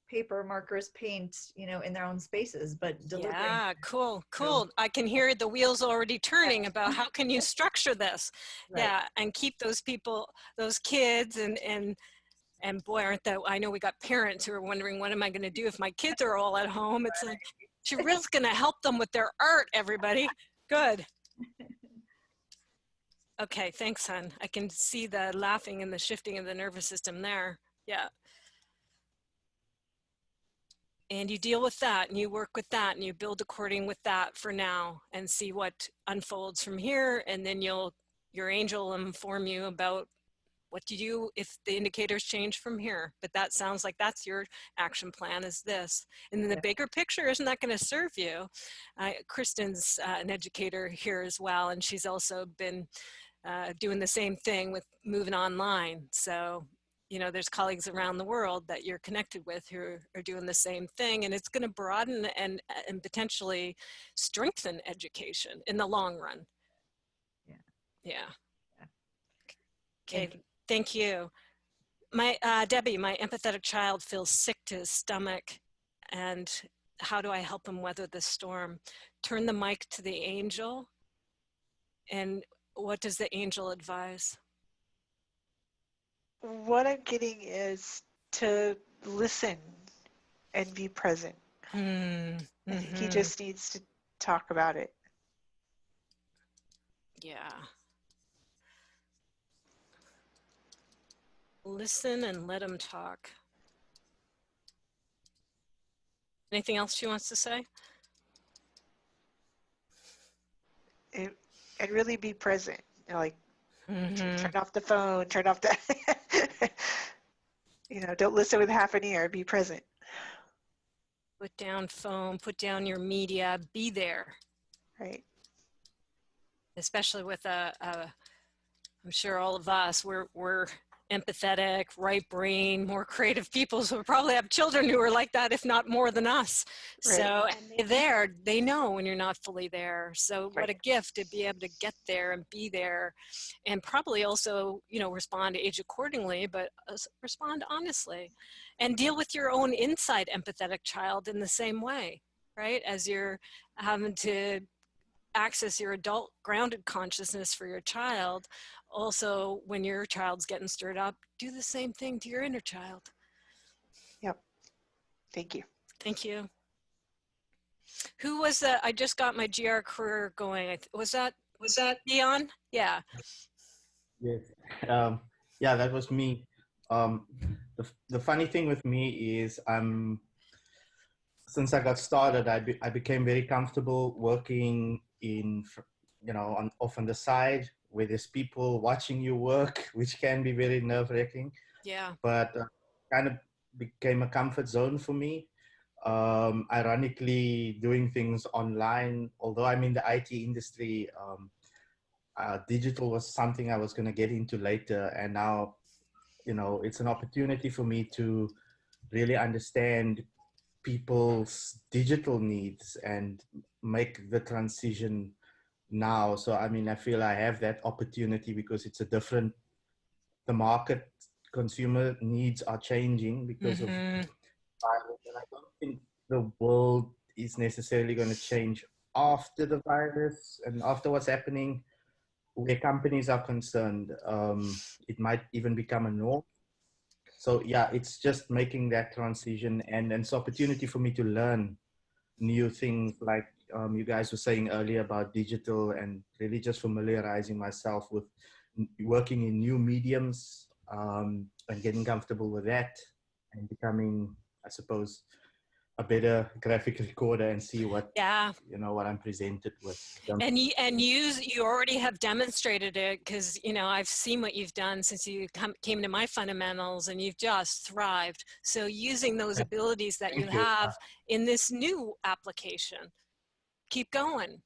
paper, markers, paint, in their own spaces, but delivering. Yeah, cool. I can hear the wheels already turning about how can you structure this. Right. Yeah, and keep those people, those kids, and boy, I know we got parents who are wondering, what am I going to do if my kids are all at home? It's like, Cheryl's going to help them with their art, everybody. Good. Okay, thanks, hon. I can see the laughing and the shifting of the nervous system there. Yeah. And you deal with that and you work with that and you build according with that for now and see what unfolds from here. And then your angel will inform you about what to do if the indicators change from here. But that sounds like that's your action plan, is this. And then the bigger picture, isn't that going to serve you? Kristen's an educator here as well, and she's also been doing the same thing with moving online. So, you know, there's colleagues around the world that you're connected with who are doing the same thing, and it's going to broaden and potentially strengthen education in the long run. Yeah. Okay, thank you. My Debbie, my empathetic child feels sick to his stomach, and how do I help him weather the storm? Turn the mic to the angel, and what does the angel advise? What I'm getting is to listen and be present. I think he just needs to talk about it. Yeah. Listen and let him talk. Anything else she wants to say? And really be present. You know, like, turn off the phone, turn off the, you know, don't listen with half an ear, be present. Put down phone, put down your media, be there. Right. Especially with I'm sure all of us, we're empathetic, right brain, more creative people, so we probably have children who are like that, if not more than us. Right. So, and they're there, they know when you're not fully there. So what a gift to be able to get there and be there, and probably also, you know, respond, age accordingly, but respond honestly, and deal with your own inside empathetic child in the same way, right? As you're having to access your adult grounded consciousness for your child, also when your child's getting stirred up, do the same thing to your inner child. Yep. Thank you. Thank you. Who was that? I just got my GR career going. Was that Dion? Yeah. Yes. Yeah, that was me. The funny thing with me is since I got started, I became very comfortable working in, you know, off on the side where there's people watching you work, which can be very nerve-wracking. Yeah. But kind of became a comfort zone for me. Ironically, doing things online, although I'm in the IT industry, digital was something I was going to get into later. And now, you know, it's an opportunity for me to really understand people's digital needs and make the transition now. So, I mean, I feel I have that opportunity because it's the market, consumer needs are changing because of virus. And I don't think the world is necessarily going to change after the virus and after what's happening where companies are concerned. It might even become a norm. So yeah, it's just making that transition, and it's opportunity for me to learn new things like you guys were saying earlier about digital, and really just familiarizing myself with working in new mediums and getting comfortable with that and becoming, I suppose, a better graphic recorder and see what, you know, what I'm presented with. And you already have demonstrated it, because, you know, I've seen what you've done since you came to my fundamentals, and you've just thrived. So using those abilities that you have in this new application, keep going.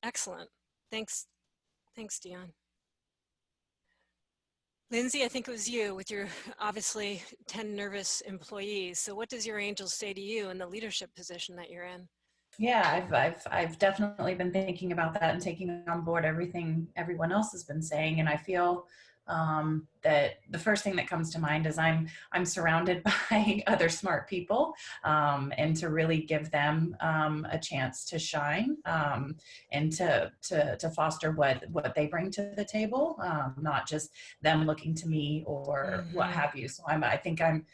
Excellent. Thanks, Dion. Lindsay, I think it was you with your obviously 10 nervous employees. So what does your angel say to you in the leadership position that you're in? Yeah, I've definitely been thinking about that and taking on board everything everyone else has been saying, and I feel that the first thing that comes to mind is I'm surrounded by other smart people, and to really give them a chance to shine, and to foster what they bring to the table, not just them looking to me or what have you. So I think I'm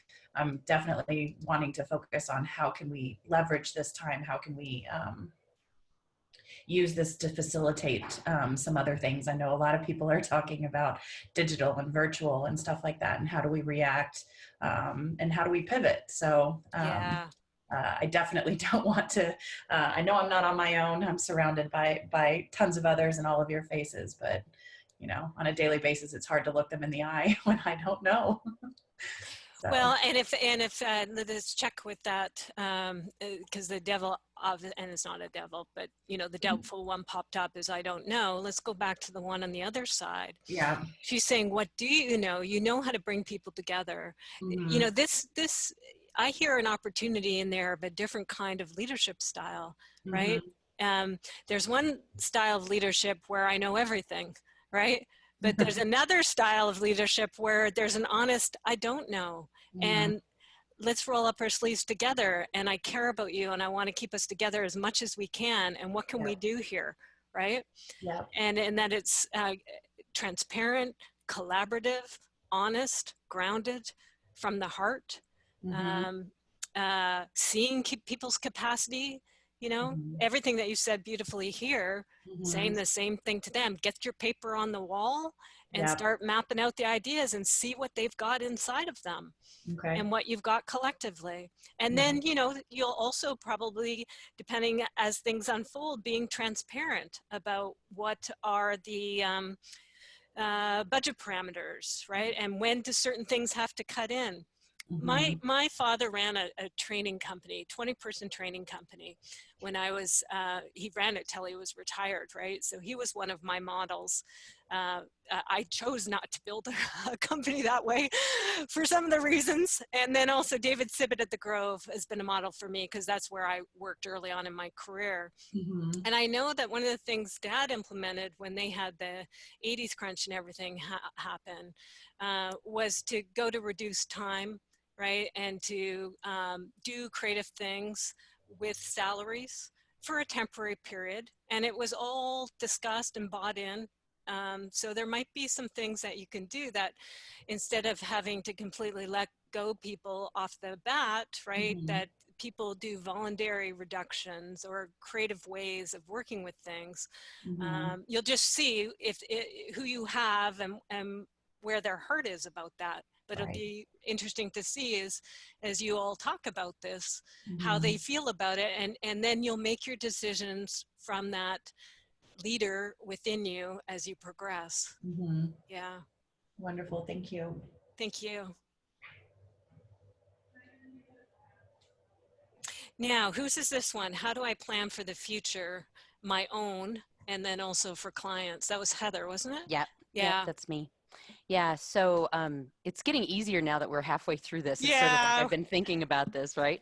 definitely wanting to focus on how can we leverage this time, how can we use this to facilitate some other things. I know a lot of people are talking about digital and virtual and stuff like that, and how do we react, and how do we pivot? So I definitely don't want to, I know I'm not on my own. I'm surrounded by tons of others and all of your faces, but you know, on a daily basis, it's hard to look them in the eye when I don't know. So. Well, and if let's check with that, because the devil of, and it's not a devil, but you know, the doubtful one popped up is I don't know. Let's go back to the one on the other side. Yeah. She's saying, what do you know? You know how to bring people together. You know, this I hear an opportunity in there of a different kind of leadership style, right? There's one style of leadership where I know everything, right? But there's another style of leadership where there's an honest, I don't know. And let's roll up our sleeves together. And I care about you and I want to keep us together as much as we can. And what can we do here, right? Yeah. And that it's transparent, collaborative, honest, grounded, from the heart, seeing people's capacity, you know, everything that you said beautifully here, saying the same thing to them. Get your paper on the wall and start mapping out the ideas and see what they've got inside of them and what you've got collectively. And then, you know, you'll also probably, depending as things unfold, being transparent about what are the budget parameters, right? And when do certain things have to cut in? My father ran a training company, 20-person training company. When I was, he ran it till he was retired, right? So he was one of my models. I chose not to build a company that way for some of the reasons. And then also David Sibbett at the Grove has been a model for me because that's where I worked early on in my career. And I know that one of the things Dad implemented when they had the 80s crunch and everything happen was to go to reduced time, right? And to do creative things with salaries for a temporary period. And it was all discussed and bought in. So there might be some things that you can do that instead of having to completely let go people off the bat, right? That people do voluntary reductions or creative ways of working with things. You'll just see who you have and where their heart is about that. But it'll be interesting to see is, as you all talk about this, how they feel about it. And then you'll make your decisions from that leader within you as you progress. Yeah. Wonderful. Thank you. Thank you. Now, whose is this one? How do I plan for the future, my own, and then also for clients? That was Heather, wasn't it? Yeah. Yeah. Yep, that's me. Yeah, so it's getting easier now that we're halfway through this. It's yeah. sort of like I've been thinking about this, right?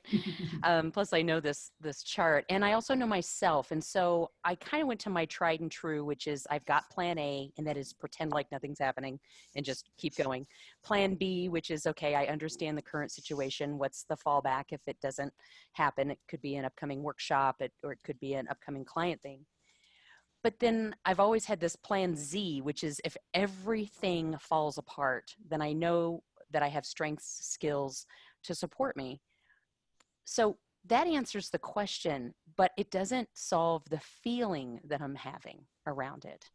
Plus I know this chart, and I also know myself. And so I kind of went to my tried and true, which is I've got plan A, and that is pretend like nothing's happening and just keep going. Plan B, which is, okay, I understand the current situation. What's the fallback if it doesn't happen? It could be an upcoming workshop, or it could be an upcoming client thing. But then I've always had this plan Z, which is if everything falls apart, then I know that I have strengths, skills to support me. So that answers the question, but it doesn't solve the feeling that I'm having around it.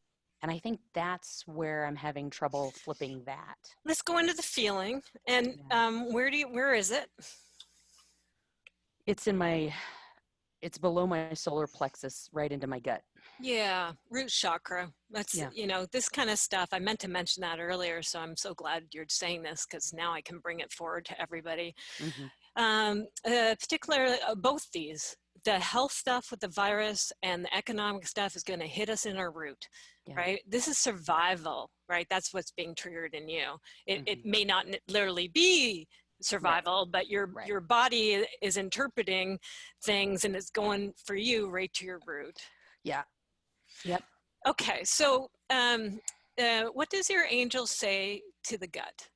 And I think that's where I'm having trouble flipping that. Let's go into the feeling. And where is it? It's below my solar plexus, right into my gut. Yeah, root chakra. That's, you know, this kind of stuff. I meant to mention that earlier, so I'm so glad you're saying this because now I can bring it forward to everybody. Particularly both these, the health stuff with the virus and the economic stuff is going to hit us in our root, right? This is survival, right? That's what's being triggered in you. It may not literally be survival, but your body is interpreting things and it's going for you right to your root. Yeah. Yep. Okay, so what does your angel say to the gut?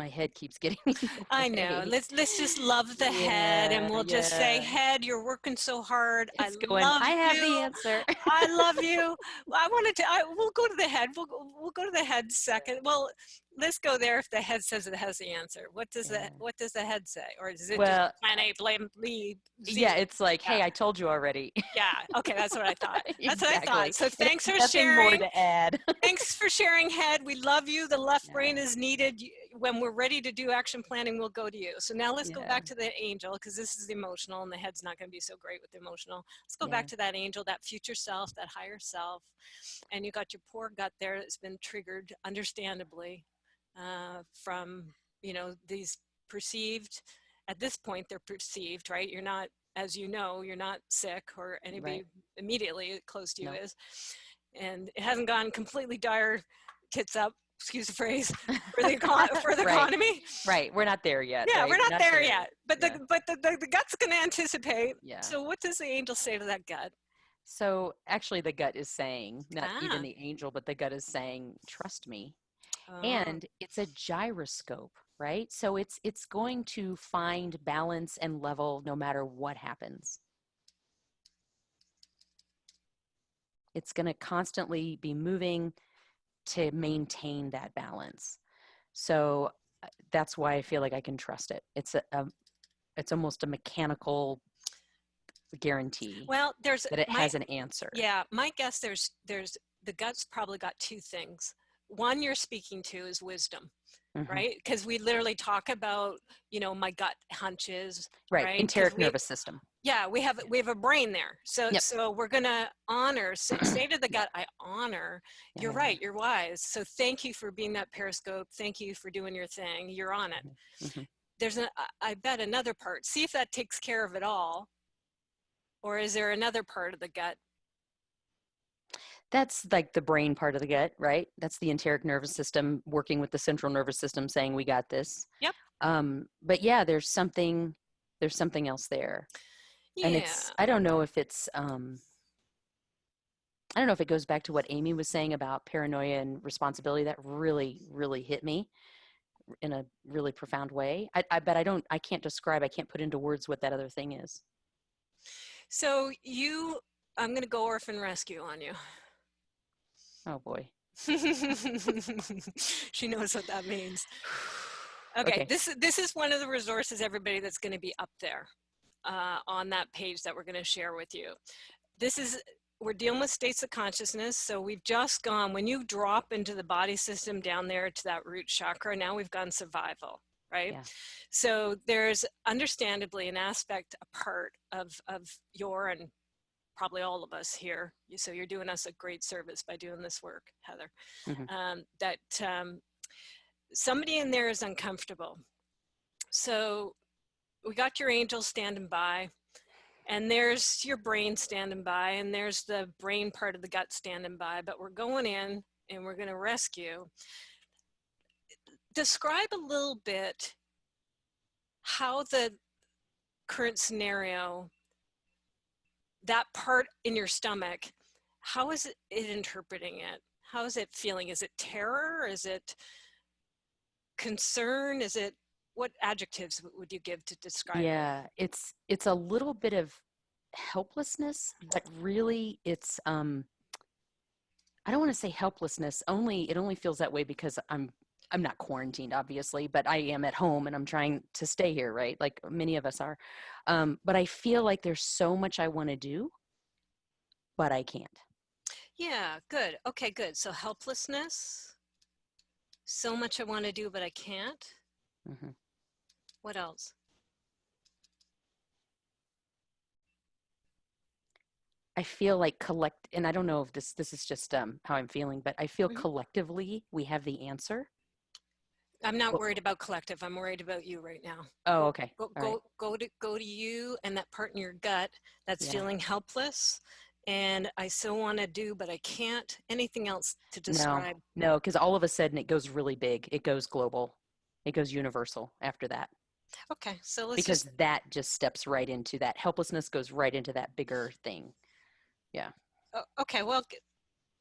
my head keeps getting in the I know. way. Let's just love the head, and we'll just say, head, you're working so hard. It's I going, love I have you. the answer. I love you. We'll go to the head. We'll go to the head second. Well, let's go there if the head says it has the answer. What does the head say? Or is it just plan A, plan B, Z? Yeah, it's like, hey, I told you already. Yeah. Okay, that's what I thought. That's what I thought. So thanks for Nothing sharing. more to add. Thanks for sharing, head. We love you. The left brain is needed. When we're ready to do action planning, we'll go to you. So now let's go back to the angel, because this is the emotional, and the head's not going to be so great with the emotional. Let's go back to that angel, that future self, that higher self. And you got your poor gut there that's been triggered, understandably, from, you know, these perceived, at this point, they're perceived, right? You're not, as you know, you're not sick, or anybody immediately close to you is. And it hasn't gone completely dire tits up, excuse the phrase, for the, economy. Right, we're not there yet. Yeah, right? we're not there yet. But the gut's going to anticipate. Yeah. So what does the angel say to that gut? So actually the gut is saying, not even the angel, but the gut is saying, trust me. And it's a gyroscope, right? So it's going to find balance and level no matter what happens. It's going to constantly be moving to maintain that balance. So that's why I feel like I can trust it. It's almost a mechanical guarantee. Well, there's that it has an answer. Yeah, my guess there's the gut's probably got two things. One you're speaking to is wisdom. Right? Because we literally talk about, you know, my gut hunches. Right. Enteric nervous system. Yeah, we have a brain there. So so we're gonna honor, say to the gut, I honor. You're right, you're wise. So thank you for being that periscope. Thank you for doing your thing. You're on it. There's I bet another part. See if that takes care of it all. Or is there another part of the gut? That's like the brain part of the gut, right? That's the enteric nervous system working with the central nervous system saying, we got this. Yep. But yeah, there's something else there. Yeah. And I don't know if it goes back to what Amy was saying about paranoia and responsibility. That really, really hit me in a really profound way. But I can't describe, I can't put into words what that other thing is. So I'm going to go orphan rescue on you. Oh boy. She knows what that means. Okay. This is one of the resources, everybody, that's going to be up there on that page that we're going to share with you. We're dealing with states of consciousness. So we've just gone, when you drop into the body system down there to that root chakra, now we've gone survival, right? Yeah. So there's understandably an aspect, a part of your and probably all of us here. So you're doing us a great service by doing this work, Heather. That somebody in there is uncomfortable. So we got your angel standing by, and there's your brain standing by, and there's the brain part of the gut standing by, but we're going in and we're going to rescue. Describe a little bit how the current scenario, that part in your stomach, how is it interpreting it? How is it feeling? Is it terror? Is it concern? Is it, what adjectives would you give to describe it? Yeah, it's a little bit of helplessness, but really it's, I don't want to say helplessness, it only feels that way because I'm not quarantined, obviously, but I am at home and I'm trying to stay here, right? Like many of us are. But I feel like there's so much I want to do, but I can't. Yeah, good. Okay, good. So helplessness, so much I want to do, but I can't. What else? I feel like and I don't know if this is just how I'm feeling, but I feel collectively we have the answer. I'm not worried about collective. I'm worried about you right now. Oh, okay. Go to you and that part in your gut that's feeling helpless. And I so want to do, but I can't. Anything else to describe? No, because all of a sudden it goes really big. It goes global. It goes universal after that. Okay, so because that just steps right into that. Helplessness goes right into that bigger thing. Yeah. Okay, well,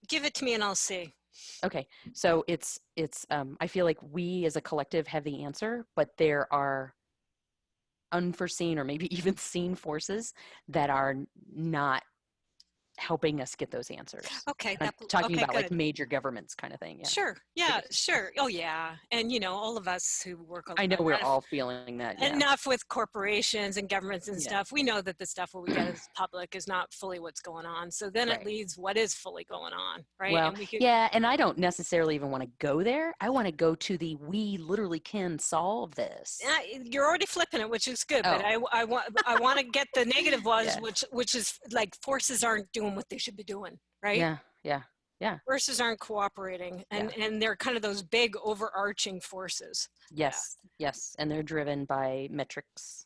give it to me and I'll see. Okay, so it's I feel like we as a collective have the answer, but there are unforeseen or maybe even seen forces that are not helping us get those answers. Okay, I'm talking okay, about good. like major governments kind of thing. Yeah. Sure. Yeah, sure. Oh, yeah. And, you know, all of us who work I know we're all feeling that. Yeah. enough with corporations and governments and Yeah. stuff. We know that the stuff what we get as public is not fully what's going on. So then it leads what is fully going on, right? Well, and we could, yeah, and I don't necessarily even want to go there. I want to go to the we literally can solve this. you're already flipping it, which is good. But I want to get the negative was, Yes. which is like forces aren't doing what they should be doing, right? Yeah, yeah, yeah. Forces aren't cooperating, and they're kind of those big overarching forces. Yes, yes, and they're driven by metrics.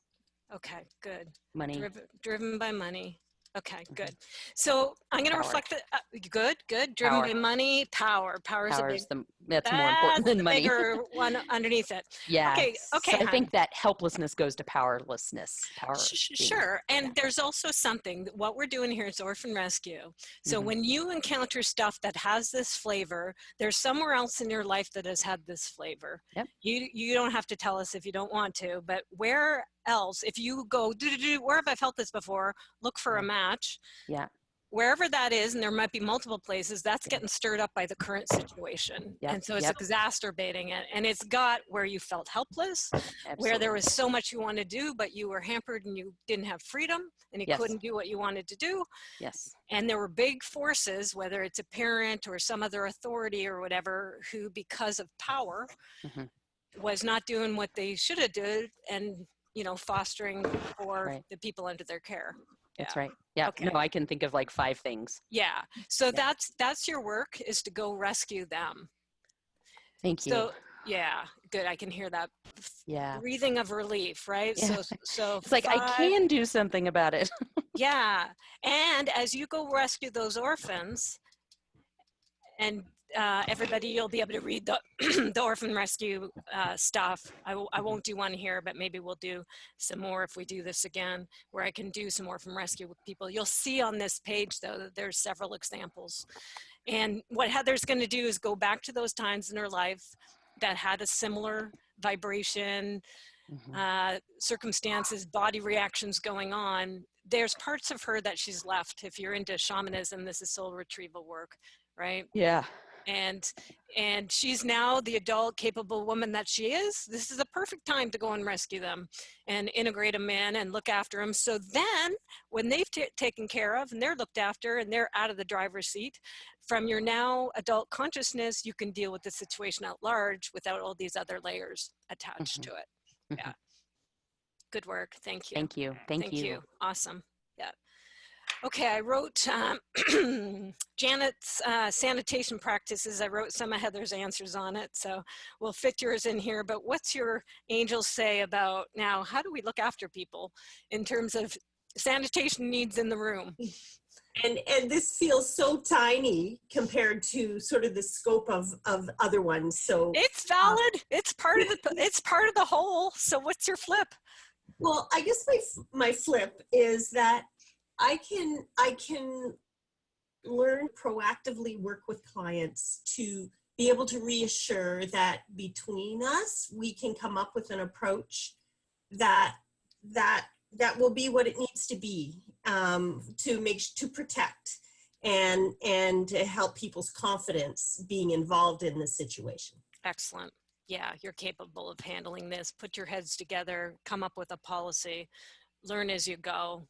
Okay, good. Money. Driven by money. Okay, good. So I'm going to reflect that. Good. Driven Power. by money, power. Power's a big. That's more important than money. Bigger one underneath it. Yeah. Okay. So I think that helplessness goes to powerlessness. Sure. And there's also something. What we're doing here is orphan rescue. So when you encounter stuff that has this flavor, there's somewhere else in your life that has had this flavor. Yep. You don't have to tell us if you don't want to, but where else, if you go, where have I felt this before? Look for a match. Yeah. Wherever that is, and there might be multiple places, that's getting stirred up by the current situation. Yep. And so it's exacerbating it. And it's got where you felt helpless, where there was so much you wanted to do, but you were hampered and you didn't have freedom and you couldn't do what you wanted to do. Yes. And there were big forces, whether it's a parent or some other authority or whatever, who because of power was not doing what they should have done and, you know, fostering for the people under their care. That's right. Yeah. Okay. No, I can think of like 5 things. Yeah. So that's your work, is to go rescue them. Thank you. So yeah, good. I can hear that. Yeah. Breathing of relief, right? Yeah. So it's like I can do something about it. Yeah. And as you go rescue those orphans, and everybody, you'll be able to read the the orphan rescue stuff. I won't do one here, but maybe we'll do some more if we do this again, where I can do some orphan rescue with people. You'll see on this page, though, that there's several examples. And what Heather's going to do is go back to those times in her life that had a similar vibration, circumstances, body reactions going on. There's parts of her that she's left. If you're into shamanism, this is soul retrieval work, right? Yeah. And she's now the adult, capable woman that she is. This is a perfect time to go and rescue them and integrate them in and look after them. So then when they've taken care of and they're looked after and they're out of the driver's seat, from your now adult consciousness, you can deal with the situation at large without all these other layers attached to it. Yeah. Good work. Thank you. Thank you. Thank you. Awesome. Yeah. Okay, I wrote Janet's sanitation practices. I wrote some of Heather's answers on it, so we'll fit yours in here. But what's your angels say about now, how do we look after people in terms of sanitation needs in the room? And this feels so tiny compared to sort of the scope of other ones. So it's valid. It's part of the whole. So what's your flip? Well, I guess my flip is that I can learn proactively work with clients to be able to reassure that between us, we can come up with an approach that will be what it needs to be, to protect and to help people's confidence being involved in this situation. Excellent. Yeah, you're capable of handling this. Put your heads together, come up with a policy, learn as you go.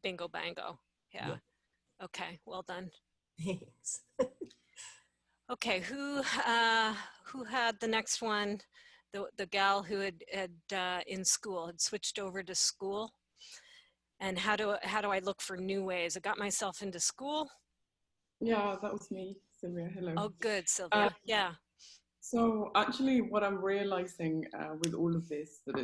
Bingo, bango. Yeah. Okay, well done. Thanks. Okay, who had the next one? The gal who had in school, had switched over to school. And how do I look for new ways? I got myself into school. Yeah, that was me, Sylvia. Hello. Oh, good, Sylvia. Yeah. So actually, what I'm realizing with all of this, that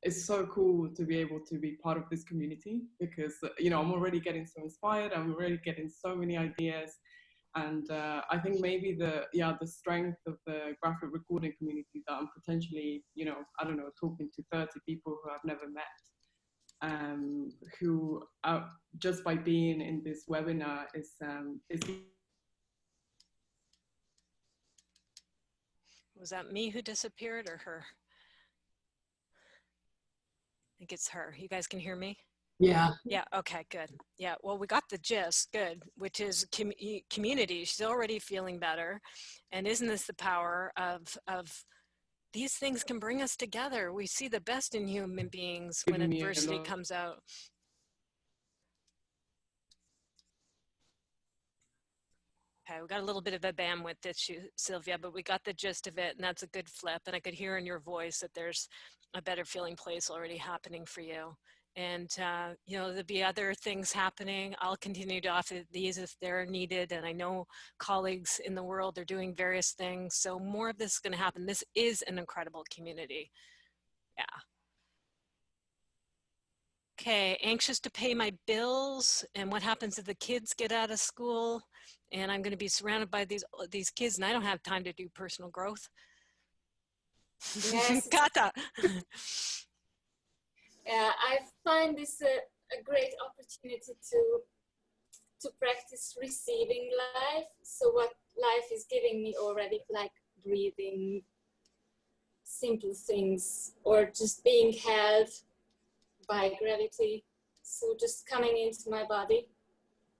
it's so cool to be able to be part of this community, because you know, I'm already getting so inspired. I'm already getting so many ideas, and I think maybe the strength of the graphic recording community, that I'm potentially, you know, I don't know, talking to 30 people who I've never met, who just by being in this webinar is Was that me who disappeared or her? I think it's her. You guys can hear me? Yeah. Yeah, okay, good. Yeah, well, we got the gist, good, which is community. She's already feeling better. And isn't this the power of these things can bring us together? We see the best in human beings when Giving me a adversity lot. comes out. Okay, we got a little bit of a bandwidth issue, Sylvia, but we got the gist of it, and that's a good flip. And I could hear in your voice that there's a better feeling place already happening for you. And, you know, there'll be other things happening. I'll continue to offer these if they're needed. And I know colleagues in the world are doing various things. So more of this is going to happen. This is an incredible community. Yeah. Okay, anxious to pay my bills, and what happens if the kids get out of school and I'm going to be surrounded by these kids and I don't have time to do personal growth. Yes. Kata. I find this a great opportunity to practice receiving life. So what life is giving me already, like breathing, simple things, or just being held by gravity. So just coming into my body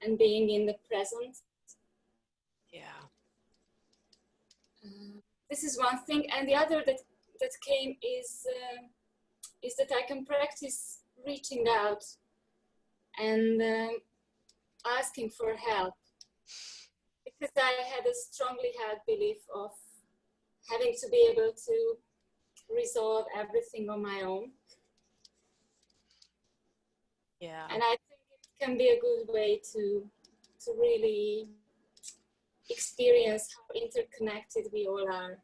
and being in the present. Yeah. This is one thing, and the other that came is that I can practice reaching out and asking for help, because I had a strongly held belief of having to be able to resolve everything on my own. Yeah. And I think it can be a good way to really experience how interconnected we all are.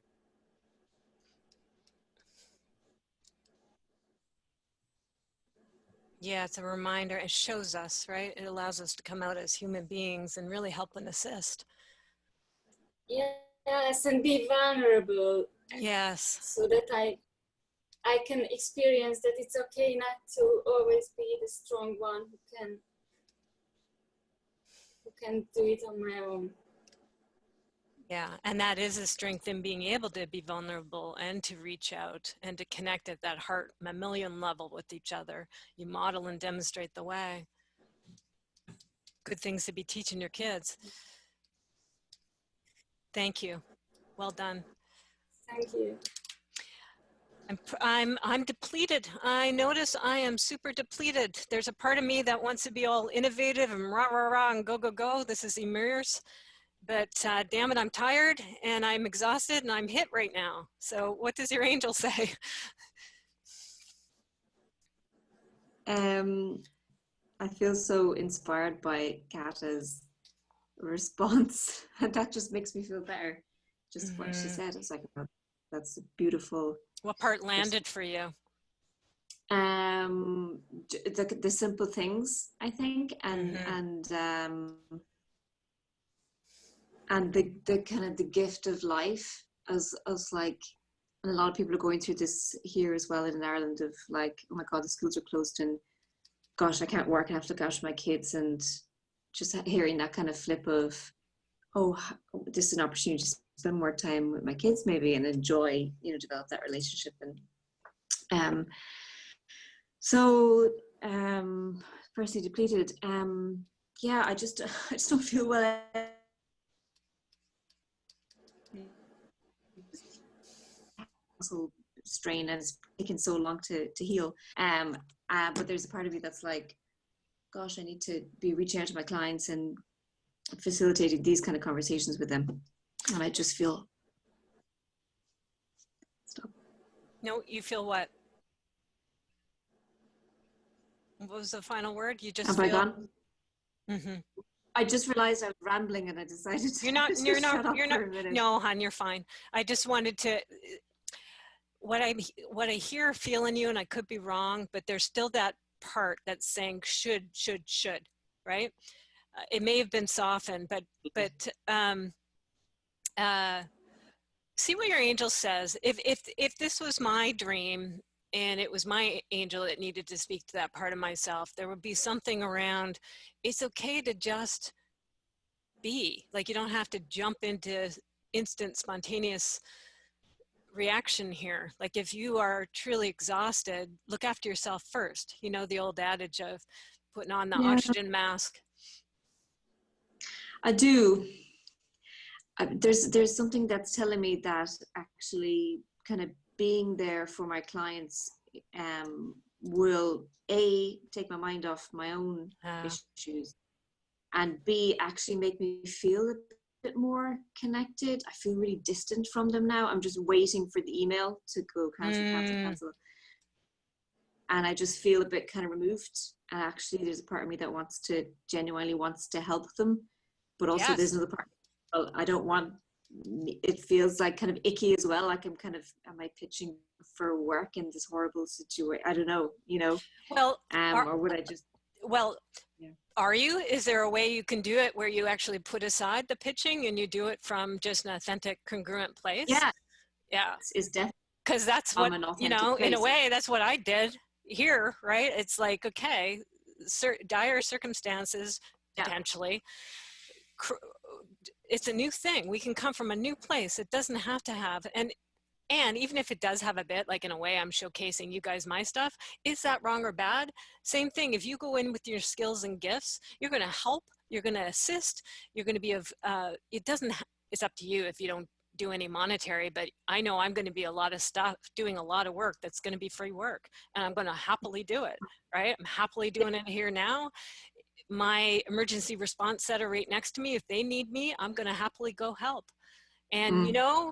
Yeah, it's a reminder. It shows us, right? It allows us to come out as human beings and really help and assist. Yes, and be vulnerable. Yes. So that I can experience that it's okay not to always be the strong one who can do it on my own. Yeah, and that is a strength in being able to be vulnerable and to reach out and to connect at that heart mammalian level with each other. You model and demonstrate the way. Good things to be teaching your kids. Thank you. Well done. Thank you. I'm depleted. I notice I am super depleted. There's a part of me that wants to be all innovative and rah, rah, rah, and go, go, go. This is Emir's. But damn it, I'm tired and I'm exhausted and I'm hit right now. So what does your angel say? I feel so inspired by Kata's response. And that just makes me feel better. Just what she said. It's like, oh, that's beautiful. What part landed for you? The simple things, I think, and the kind of the gift of life as like, and a lot of people are going through this here as well in Ireland of like, oh my God, the schools are closed and gosh, I can't work, I have to look after my kids, and just hearing that kind of flip of, oh, this is an opportunity to spend more time with my kids maybe and enjoy, develop that relationship. And firstly depleted. Yeah, I just don't feel well. Muscle strain, and it's taken so long to heal. But there's a part of me that's like, gosh, I need to be reaching out to my clients and facilitating these kind of conversations with them. And I just feel. Stop. No, you feel what? What was the final word? You just Have feel. I gone? Mm-hmm. I just realized I was rambling and I decided to. You're not. No, hon, you're fine. I just wanted to. What I hear, feel in you, and I could be wrong, but there's still that part that's saying should, right? It may have been softened, but see what your angel says. If this was my dream and it was my angel that needed to speak to that part of myself, there would be something around, it's okay to just be. Like, you don't have to jump into instant, spontaneous reaction here. Like if you are truly exhausted, look after yourself first. You know, the old adage of putting on the oxygen mask. I do. There's something that's telling me that actually kind of being there for my clients will A, take my mind off my own issues, and B, actually make me feel a bit more connected. I feel really distant from them now. I'm just waiting for the email to go cancel. And I just feel a bit kind of removed. And actually there's a part of me that genuinely wants to help them. But also there's another part, well, I don't want, it feels like kind of icky as well. Like am I pitching for work in this horrible situation? I don't know, you know. Well, or would I just... Well, are you? Is there a way you can do it where you actually put aside the pitching and you do it from just an authentic, congruent place? Yeah. Yeah. It's definitely. Because that's what, you know, in a way, that's what I did here, right? It's like, okay, dire circumstances, potentially. It's a new thing. We can come from a new place. It doesn't have to have, and even if it does have a bit, like in a way I'm showcasing you guys my stuff, is that wrong or bad? Same thing, if you go in with your skills and gifts, you're gonna help, you're gonna assist, you're gonna be it's up to you if you don't do any monetary, but I know I'm gonna be a lot of stuff, doing a lot of work that's gonna be free work, and I'm gonna happily do it, right? I'm happily doing it here now. My emergency response center right next to me, if they need me, I'm gonna happily go help. And you know,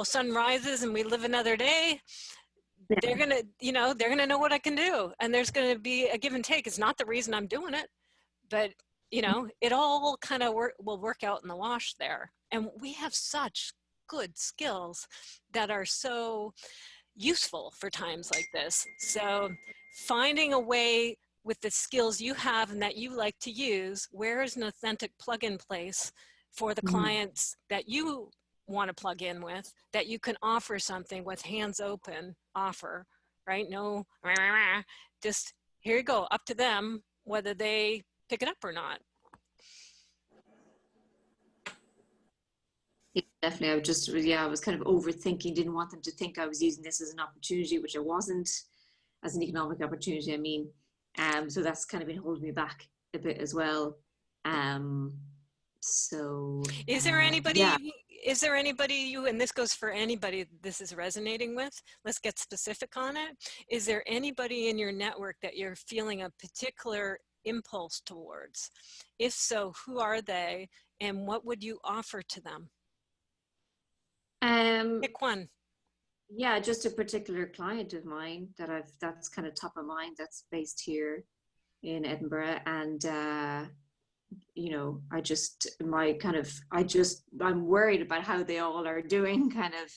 sun rises and we live another day. They're gonna, you know, they're gonna know what I can do, and there's gonna be a give and take. It's not the reason I'm doing it, but you know, it all kind of will work out in the wash there. And we have such good skills that are so useful for times like this. So finding a way with the skills you have and that you like to use, where is an authentic plug-in place for the clients that you want to plug in with, that you can offer something with hands open offer, right? No, just here you go, up to them whether they pick it up or not. Yeah, definitely. I was kind of overthinking, didn't want them to think I was using this as an opportunity, which I wasn't, as an economic opportunity, I mean. So that's kind of been holding me back a bit as well. So is there anybody you, and this goes for anybody this is resonating with, let's get specific on it. Is there anybody in your network that you're feeling a particular impulse towards? If so, who are they and what would you offer to them? Pick one. Yeah, just a particular client of mine that's kind of top of mind, that's based here in Edinburgh. And you know, I'm worried about how they all are doing, kind of,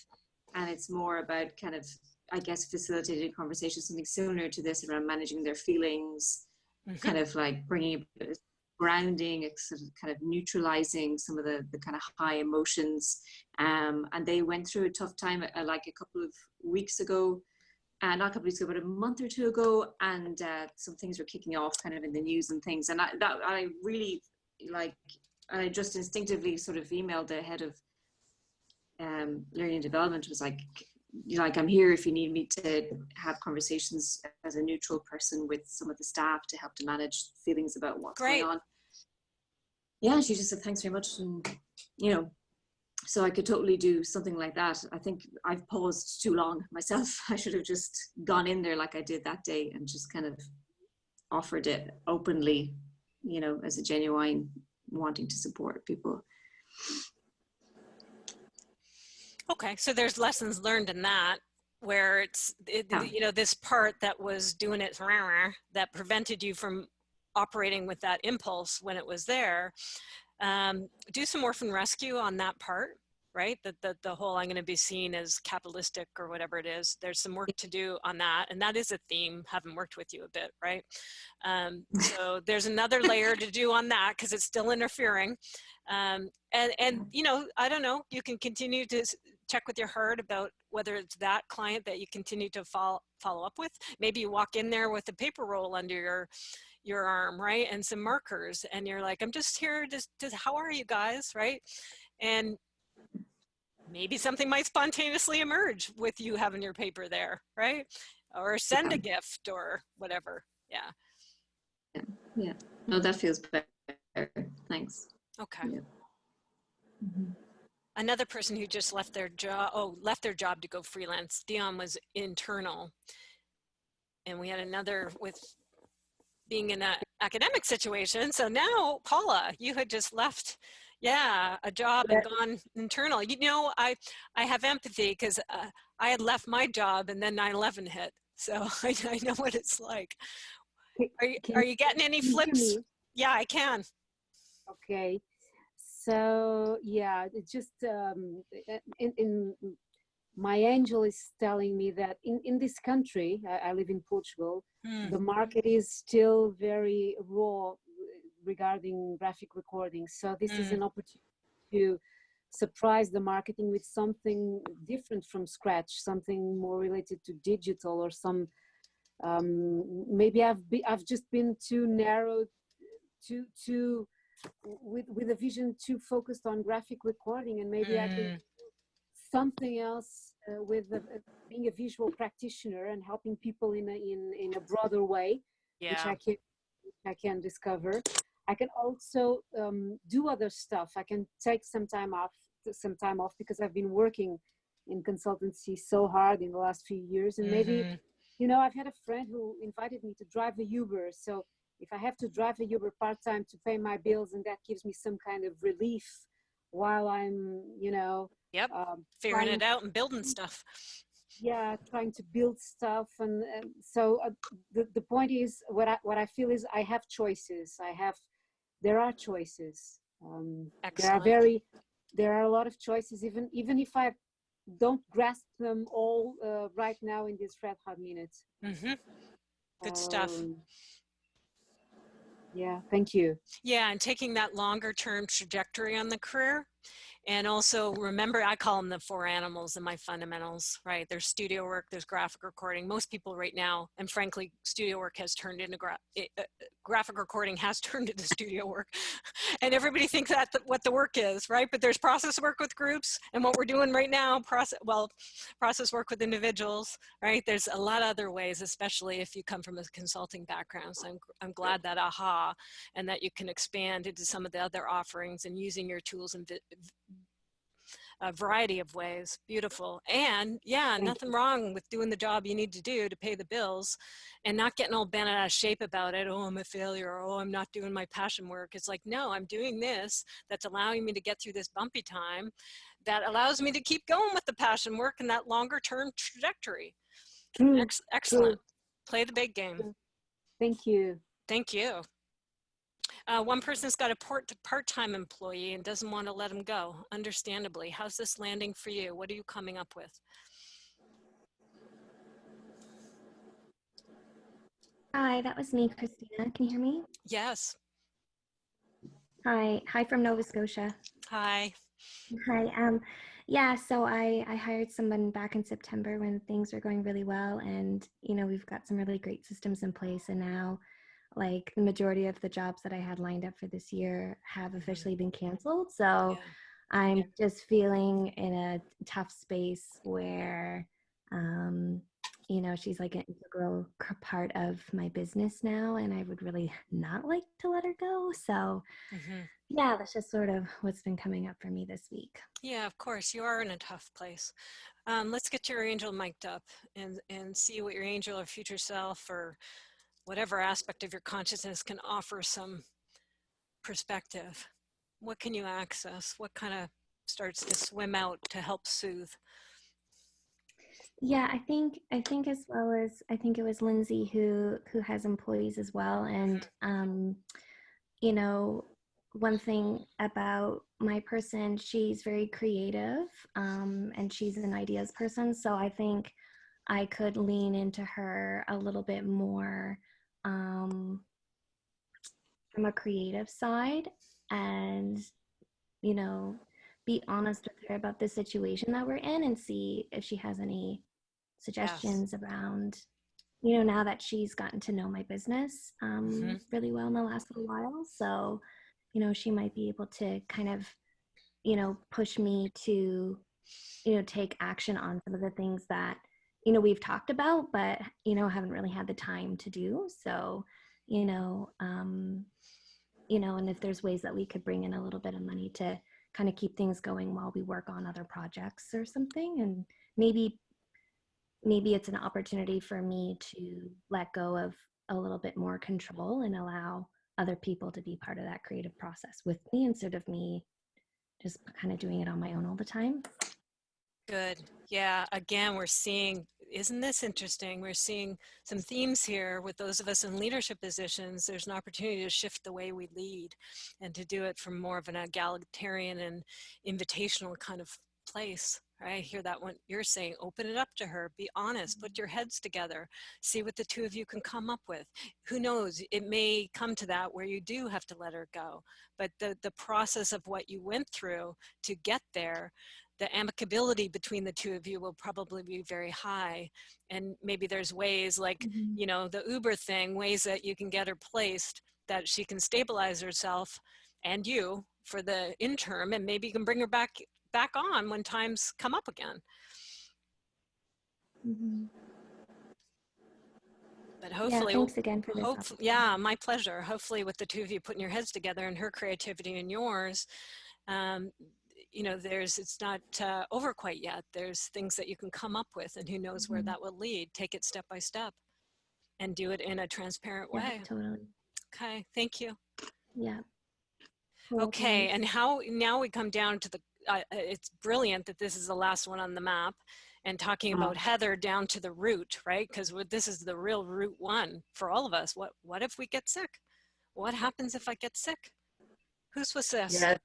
and it's more about kind of, I guess, facilitating conversations, something similar to this around managing their feelings, kind of like bringing a bit of grounding, sort of kind of neutralizing some of the kind of high emotions. And they went through a tough time like a couple of weeks ago, not a couple of weeks ago, but a month or two ago, and some things were kicking off kind of in the news and things. And I really, like, I just instinctively sort of emailed the head of learning and development, was like, I'm here if you need me to have conversations as a neutral person with some of the staff to help to manage feelings about what's going on. Yeah, she just said, thanks very much. And, you know, so I could totally do something like that. I think I've paused too long myself. I should have just gone in there like I did that day and just kind of offered it openly, you know, as a genuine wanting to support people. Okay, so there's lessons learned in that, where you know, this part that was doing it, that prevented you from operating with that impulse when it was there. Do some orphan rescue on that part, right? The whole, I'm going to be seen as capitalistic or whatever it is. There's some work to do on that. And that is a theme, having worked with you a bit, right? So there's another layer to do on that because it's still interfering. And you know, I don't know, you can continue to check with your heart about whether it's that client that you continue to follow up with. Maybe you walk in there with a paper roll under your arm, right? And some markers, and you're like, I'm just here to how are you guys, right? And maybe something might spontaneously emerge with you having your paper there, right? Or send a gift or whatever. Yeah. Yeah. No, that feels better. Thanks. Okay. Yeah. Mm-hmm. Another person who just left their job to go freelance. Dion was internal. And we had another with being in an academic situation. So now, Paula, you had just left, a job and gone internal. You know, I have empathy because I had left my job and then 9/11 hit. So I know what it's like. Are you getting any flips? Yeah, I can. Okay. So yeah, it's just in my angel is telling me that in this country, I live in Portugal, the market is still very raw regarding graphic recording. So this is an opportunity to surprise the marketing with something different from scratch, something more related to digital or some, maybe I've just been too narrow, too with a vision too focused on graphic recording, and maybe I can something else with being a visual practitioner and helping people in a broader way, which I can discover. I can also do other stuff. I can take some time off because I've been working in consultancy so hard in the last few years, and maybe, you know, I've had a friend who invited me to drive a Uber. So if I have to drive a Uber part-time to pay my bills, and that gives me some kind of relief while I'm, you know, figuring it out and building stuff. Yeah, trying to build stuff, and so the point is, what I feel is I have choices. There are choices. There are a lot of choices, even if I don't grasp them all right now in this red hot minute. Good stuff. Yeah, thank you. Yeah, and taking that longer term trajectory on the career. And also remember, I call them the 4 animals in my fundamentals, right? There's studio work, there's graphic recording. Most people right now, and frankly, studio work has turned into graphic recording has turned into studio work. And everybody thinks that's what the work is, right? But there's process work with groups, and what we're doing right now, process work with individuals, right? There's a lot of other ways, especially if you come from a consulting background. So I'm glad that and that you can expand into some of the other offerings and using your tools in a variety of ways. Beautiful. And yeah, nothing wrong with doing the job you need to do to pay the bills and not getting all bent out of shape about it. Oh, I'm a failure. Or, oh, I'm not doing my passion work. It's like, no, I'm doing this that's allowing me to get through this bumpy time that allows me to keep going with the passion work and that longer term trajectory. Excellent. Play the big game. Thank you. Thank you. One person's got a part-time employee and doesn't want to let him go, understandably. How's this landing for you? What are you coming up with? Hi, that was me, Christina. Can you hear me? Yes. Hi from Nova Scotia. Hi. Hi. Yeah, so I hired someone back in September when things were going really well, and you know, we've got some really great systems in place, and now like the majority of the jobs that I had lined up for this year have officially been canceled. So I'm just feeling in a tough space where, you know, she's like an integral part of my business now, and I would really not like to let her go. So yeah, that's just sort of what's been coming up for me this week. Yeah, of course, you are in a tough place. Let's get your angel mic'd up and see what your angel or future self or whatever aspect of your consciousness can offer some perspective. What can you access? What kind of starts to swim out to help soothe? Yeah, I think as well as I think it was Lindsay who has employees as well, and you know, one thing about my person, she's very creative, and she's an ideas person. So I think I could lean into her a little bit more from a creative side, and you know, be honest with her about the situation that we're in and see if she has any suggestions around, you know, now that she's gotten to know my business really well in the last little while. So, you know, she might be able to kind of, you know, push me to take action on some of the things that, we've talked about, but, haven't really had the time to do. So, and if there's ways that we could bring in a little bit of money to kind of keep things going while we work on other projects or something. And maybe it's an opportunity for me to let go of a little bit more control and allow other people to be part of that creative process with me instead of me just kind of doing it on my own all the time. Good. Yeah. Again, we're seeing, isn't this interesting? We're seeing some themes here with those of us in leadership positions. There's an opportunity to shift the way we lead and to do it from more of an egalitarian and invitational kind of place. Right? I hear that one you're saying, open it up to her, be honest, put your heads together, see what the two of you can come up with. Who knows, it may come to that where you do have to let her go. But the process of what you went through to get there, the amicability between the two of you will probably be very high. And maybe there's ways like, the Uber thing, ways that you can get her placed that she can stabilize herself and you for the interim, and maybe you can bring her back on when times come up again. But hopefully, yeah, thanks again for this. Yeah, my pleasure. Hopefully with the two of you putting your heads together and her creativity and yours, it's not over quite yet. There's things that you can come up with, and who knows where that will lead. Take it step by step and do it in a transparent way. Totally. Okay, thank you. Yeah. Okay, and now we come down to the, it's brilliant that this is the last one on the map, and talking about Heather down to the root, right? Because this is the real root one for all of us. What if we get sick? What happens if I get sick? Who's with this? Yeah,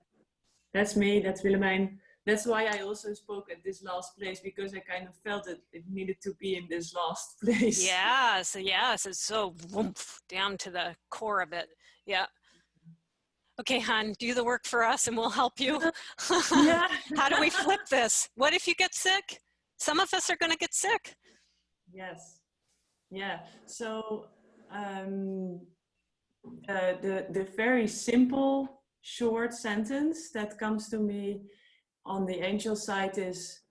that's me, that's Willemijn. That's why I also spoke at this last place, because I kind of felt that it needed to be in this last place. Yes, it's so down to the core of it. Yeah. Okay, Han, do the work for us and we'll help you. Yeah. How do we flip this? What if you get sick? Some of us are going to get sick. Yes. Yeah. So the very simple, short sentence that comes to me on the angel side is,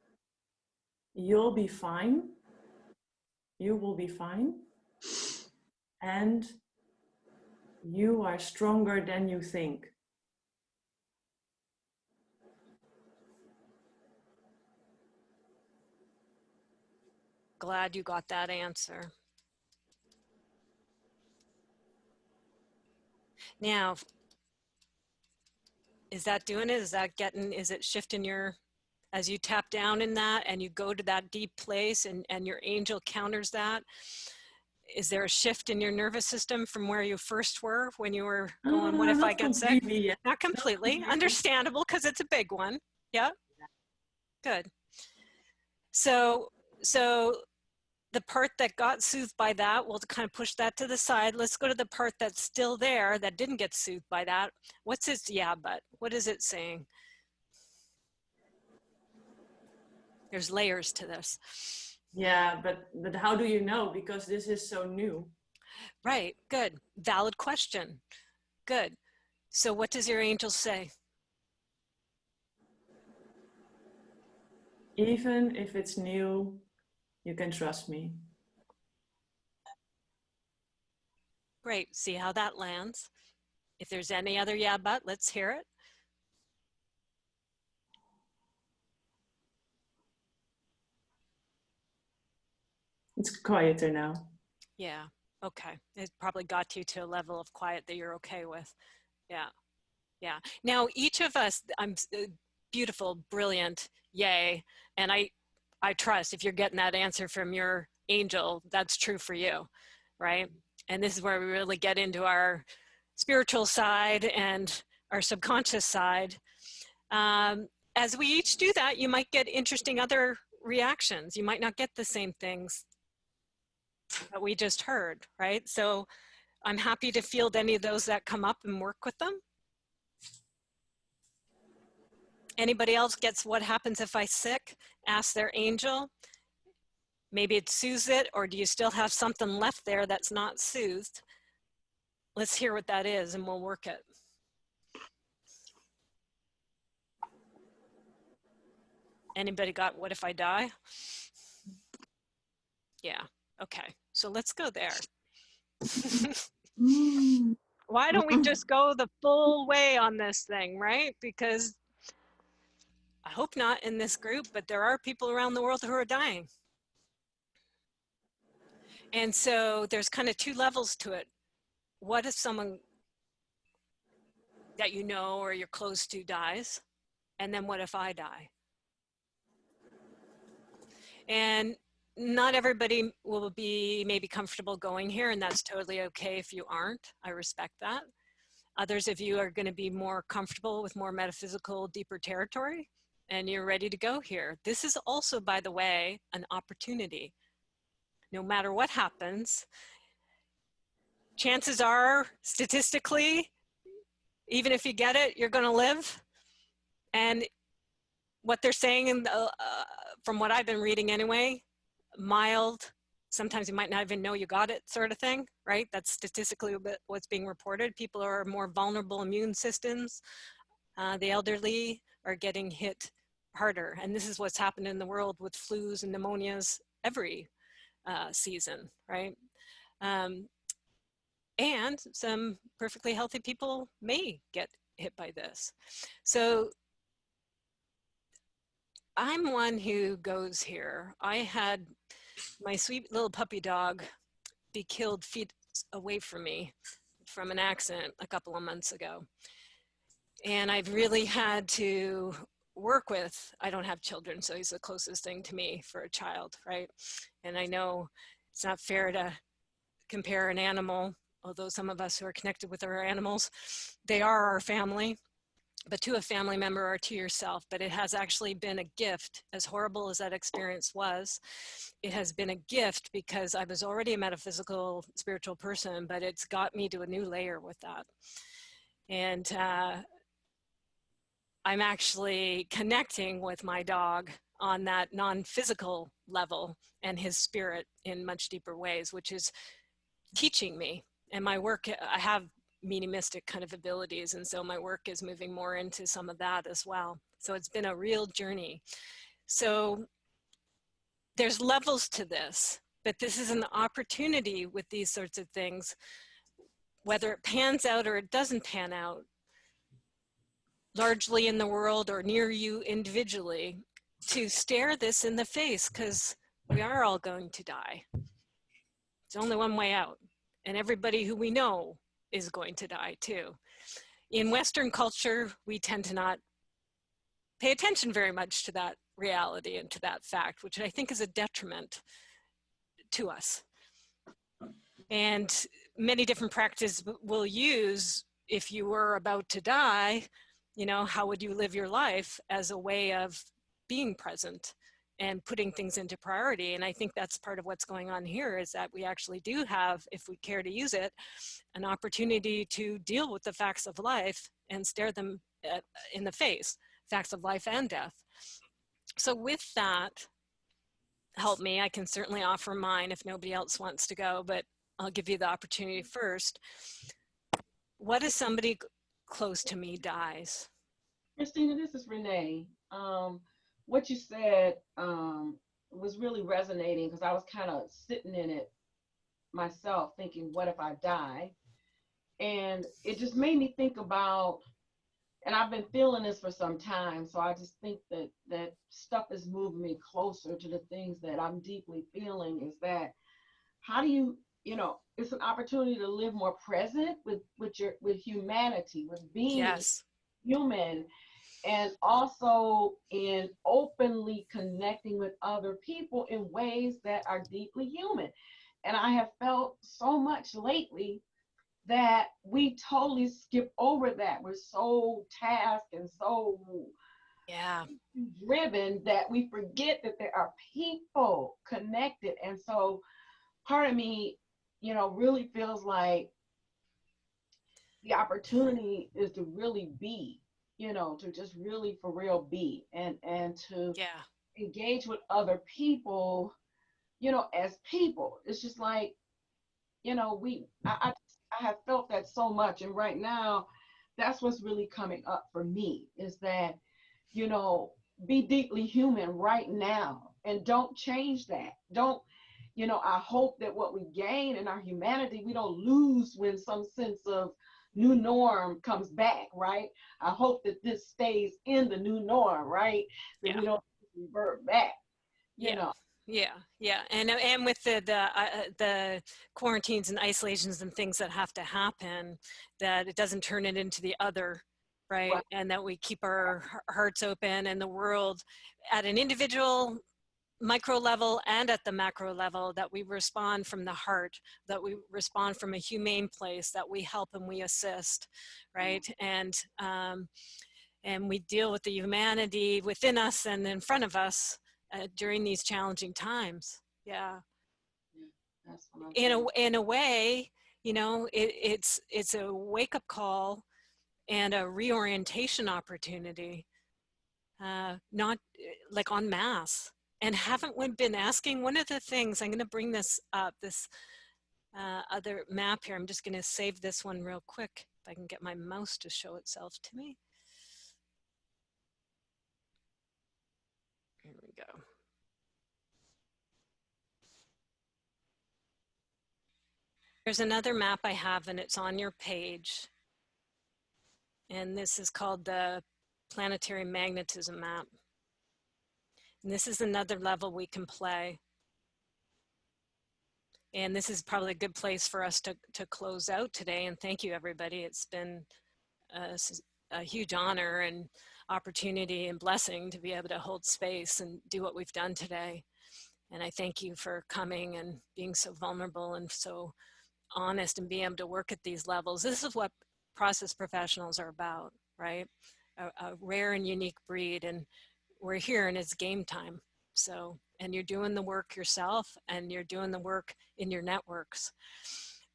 you'll be fine. You will be fine. And you are stronger than you think. Glad you got that answer. Now, is that doing it? Is it shifting your, as you tap down in that and you go to that deep place and your angel counters that? Is there a shift in your nervous system from where you first were when you were going, what if I get sick? Yeah. Not completely. Understandable, because it's a big one. Yeah. Good. So the part that got soothed by that, we'll kind of push that to the side. Let's go to the part that's still there that didn't get soothed by that. What's its yeah, but? What is it saying? There's layers to this. Yeah, but how do you know? Because this is so new. Right, good. Valid question. Good. So what does your angel say? Even if it's new, you can trust me. Great. See how that lands. If there's any other yeah, but, let's hear it. It's quieter now. Yeah. Okay. It probably got you to a level of quiet that you're okay with. Yeah. Yeah. Now, each of us, I'm beautiful, brilliant, yay. And I trust if you're getting that answer from your angel, that's true for you, right? And this is where we really get into our spiritual side and our subconscious side. As we each do that, you might get interesting other reactions. You might not get the same things that we just heard, right? So I'm happy to field any of those that come up and work with them. Anybody else gets what happens if I'm sick? Ask their angel. Maybe it soothes it, or do you still have something left there that's not soothed? Let's hear what that is and we'll work it. Anybody got what if I die? Yeah, okay, so let's go there. Why don't we just go the full way on this thing, right? Because I hope not in this group, but there are people around the world who are dying. And so there's kind of two levels to it. What if someone that you know or you're close to dies? And then what if I die? And not everybody will be maybe comfortable going here, and that's totally okay if you aren't. I respect that. Others of you are going to be more comfortable with more metaphysical, deeper territory, and you're ready to go here. This is also, by the way, an opportunity. No matter what happens, chances are, statistically, even if you get it, you're going to live. And what they're saying, in the, from what I've been reading anyway, mild, sometimes you might not even know you got it, sort of thing, right? That's statistically what's being reported. People are more vulnerable immune systems. The elderly are getting hit harder. And this is what's happened in the world with flus and pneumonias every season, right? And some perfectly healthy people may get hit by this. So I'm one who goes here. I had my sweet little puppy dog be killed feet away from me from an accident a couple of months ago. And I've really had to work with, I don't have children, so he's the closest thing to me for a child, right? And I know it's not fair to compare an animal, although some of us who are connected with our animals, they are our family, but to a family member or to yourself. But it has actually been a gift, as horrible as that experience was. It has been a gift because I was already a metaphysical, spiritual person, but it's got me to a new layer with that. And I'm actually connecting with my dog on that non-physical level and his spirit in much deeper ways, which is teaching me. And my work, I have mediumistic kind of abilities, and so my work is moving more into some of that as well. So it's been a real journey. So there's levels to this, but this is an opportunity with these sorts of things, whether it pans out or it doesn't pan out, largely in the world or near you individually, to stare this in the face, because we are all going to die. It's only one way out. And everybody who we know is going to die too. In Western culture, we tend to not pay attention very much to that reality and to that fact, which I think is a detriment to us. And many different practices will use, if you were about to die, you know, how would you live your life as a way of being present and putting things into priority. And I think that's part of what's going on here, is that we actually do have, if we care to use it, an opportunity to deal with the facts of life and stare them in the face, facts of life and death. So with that, help me. I can certainly offer mine if nobody else wants to go, but I'll give you the opportunity first. What if somebody close to me dies? Christina, this is Renee. What you said was really resonating, because I was kind of sitting in it myself thinking, what if I die? And it just made me think about, and I've been feeling this for some time, so I just think that that stuff is moving me closer to the things that I'm deeply feeling, is that how do you, you know, it's an opportunity to live more present with humanity, with being yes. human, and also in openly connecting with other people in ways that are deeply human. And I have felt so much lately that we totally skip over that. We're so tasked and so driven that we forget that there are people connected. And so part of me, you know, really feels like the opportunity is to really be, you know, to just really for real be, and to engage with other people, you know, as people. It's just like, you know, I have felt that so much. And right now, that's what's really coming up for me, is that, you know, be deeply human right now, and don't change that. Don't, you know, I hope that what we gain in our humanity, we don't lose when some sense of new norm comes back, right? I hope that this stays in the new norm, right? That we don't revert back, you know. Yeah, and with the quarantines and isolations and things that have to happen, that it doesn't turn it into the other, right? And that we keep our hearts open, and the world at an individual micro level and at the macro level, that we respond from the heart, that we respond from a humane place, that we help and we assist, right? And we deal with the humanity within us and in front of us during these challenging times. Yeah. That's what I'm in a way, you know, it's a wake-up call and a reorientation opportunity, not like en masse. And haven't we been asking, one of the things, I'm going to bring this up, this other map here. I'm just going to save this one real quick, if I can get my mouse to show itself to me. Here we go. There's another map I have, and it's on your page. And this is called the Planetary Magnetism Map. And this is another level we can play. And this is probably a good place for us to close out today. And thank you, everybody. It's been a huge honor and opportunity and blessing to be able to hold space and do what we've done today. And I thank you for coming and being so vulnerable and so honest and being able to work at these levels. This is what process professionals are about, right? A rare and unique breed, and we're here and it's game time. So, and you're doing the work yourself, and you're doing the work in your networks.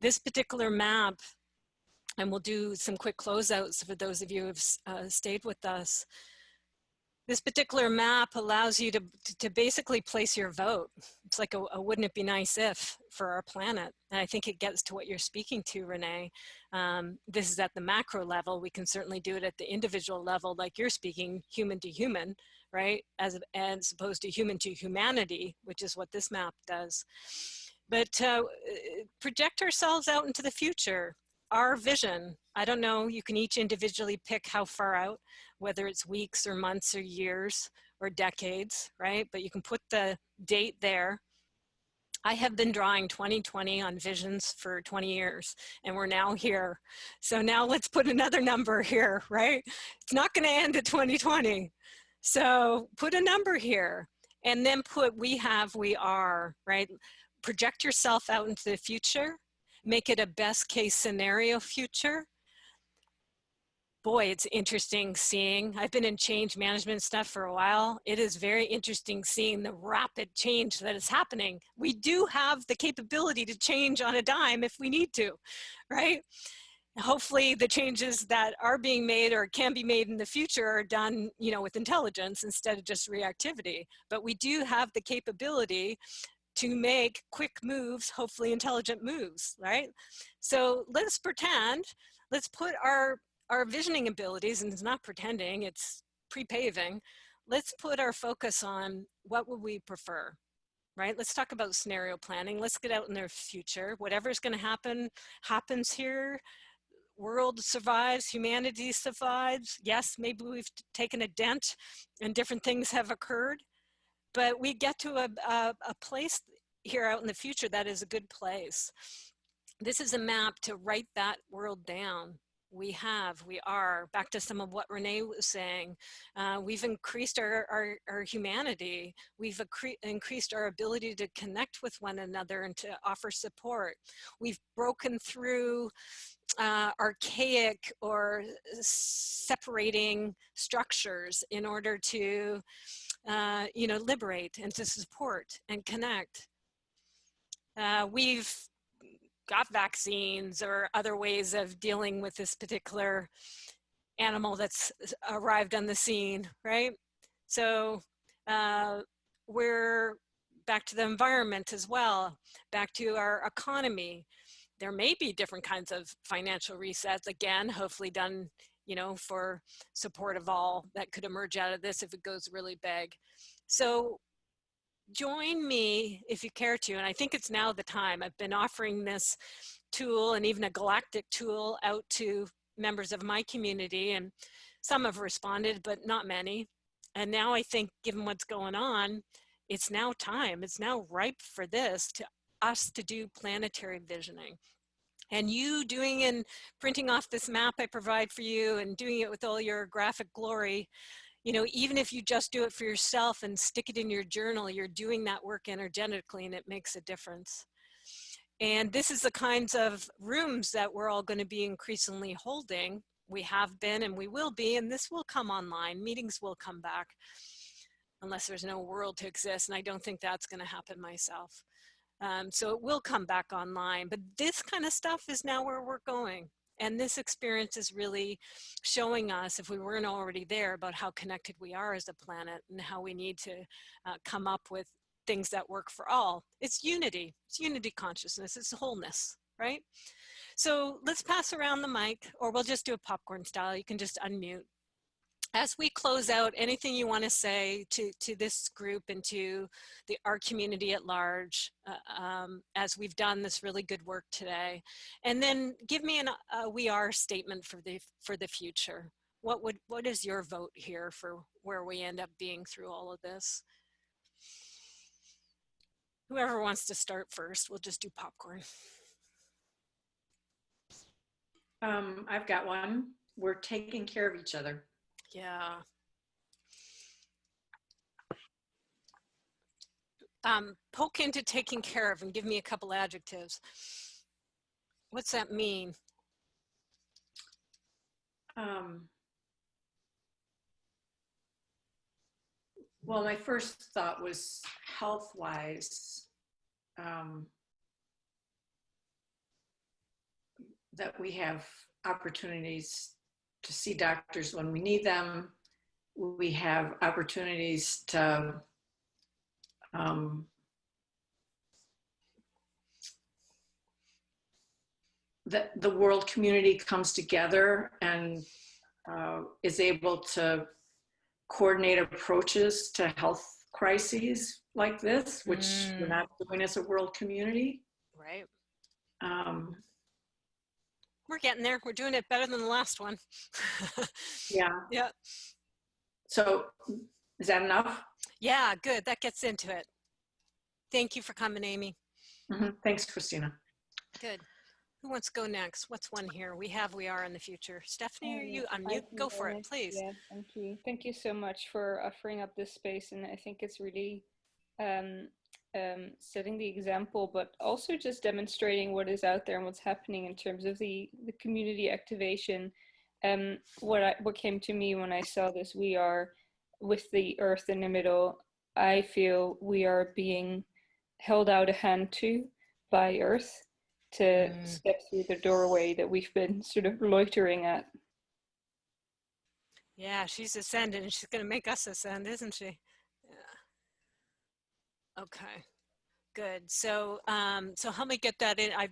This particular map, and we'll do some quick closeouts for those of you who have stayed with us. This particular map allows you to basically place your vote. It's like a wouldn't it be nice if for our planet. And I think it gets to what you're speaking to, Renee. This is at the macro level. We can certainly do it at the individual level, like you're speaking, human to human, right? As opposed to human to humanity, which is what this map does. But project ourselves out into the future. Our vision, I don't know, you can each individually pick how far out, whether it's weeks or months or years or decades, right? But you can put the date there. I have been drawing 2020 on visions for 20 years, and we're now here. So now let's put another number here, right? It's not going to end at 2020. So put a number here, and then put we have, we are, right? Project yourself out into the future. Make it a best case scenario future. Boy, it's interesting seeing, I've been in change management stuff for a while. It is very interesting seeing the rapid change that is happening. We do have the capability to change on a dime if we need to, right? Hopefully the changes that are being made or can be made in the future are done, you know, with intelligence instead of just reactivity. But we do have the capability to make quick moves, hopefully intelligent moves, right? So let's pretend, let's put our visioning abilities, and it's not pretending, it's pre-paving. Let's put our focus on what would we prefer, right? Let's talk about scenario planning. Let's get out in the future. Whatever's going to happen, happens here. World survives, humanity survives. Yes, maybe we've taken a dent and different things have occurred, but we get to a place here out in the future that is a good place. This is a map to write that world down. We are, back to some of what Renee was saying, we've increased our humanity. We've increased our ability to connect with one another and to offer support. We've broken through archaic or separating structures in order to you know, liberate and to support and connect. We've got vaccines or other ways of dealing with this particular animal that's arrived on the scene, right? So we're back to the environment as well, back to our economy. There may be different kinds of financial resets, again, hopefully done you know, for support of all that could emerge out of this if it goes really big. So join me if you care to, and I think it's now the time. I've been offering this tool and even a galactic tool out to members of my community, and some have responded, but not many. And now I think, given what's going on, it's now time. It's now ripe for this, to us to do planetary visioning. And you doing and printing off this map I provide for you and doing it with all your graphic glory, you know, even if you just do it for yourself and stick it in your journal, you're doing that work energetically, and it makes a difference. And this is the kinds of rooms that we're all going to be increasingly holding. We have been and we will be, and this will come online. Meetings will come back unless there's no world to exist, and I don't think that's going to happen myself. So it will come back online, but this kind of stuff is now where we're going. And this experience is really showing us, if we weren't already there, about how connected we are as a planet and how we need to come up with things that work for all. It's unity consciousness, it's wholeness, right? So let's pass around the mic, or we'll just do a popcorn style. You can just unmute. As we close out, anything you want to say to this group and to our community at large, as we've done this really good work today, and then give me a we are statement for the future. What is your vote here for where we end up being through all of this? Whoever wants to start first, we'll just do popcorn. I've got one. We're taking care of each other. Yeah. Poke into taking care of and give me a couple adjectives. What's that mean? Well, my first thought was health-wise, that we have opportunities to see doctors when we need them. We have opportunities to that the world community comes together and is able to coordinate approaches to health crises like this, which we're not doing as a world community. Right. We're getting there. We're doing it better than the last one. Yeah. Yeah. So is that enough? Yeah, good. That gets into it. Thank you for coming, Amy. Thanks, Christina. Good. Who wants to go next? What's one here? We are in the future. Stephanie, are you unmute? Go for it, please. Yeah, thank you. Thank you so much for offering up this space. And I think it's really setting the example, but also just demonstrating what is out there and what's happening in terms of the community activation. What came to me when I saw this, we are with the earth in the middle. I feel we are being held out a hand to by earth to step through the doorway that we've been sort of loitering at. Yeah, she's ascending and she's going to make us ascend, isn't she? Yeah. Okay, good. So so help me get that in. I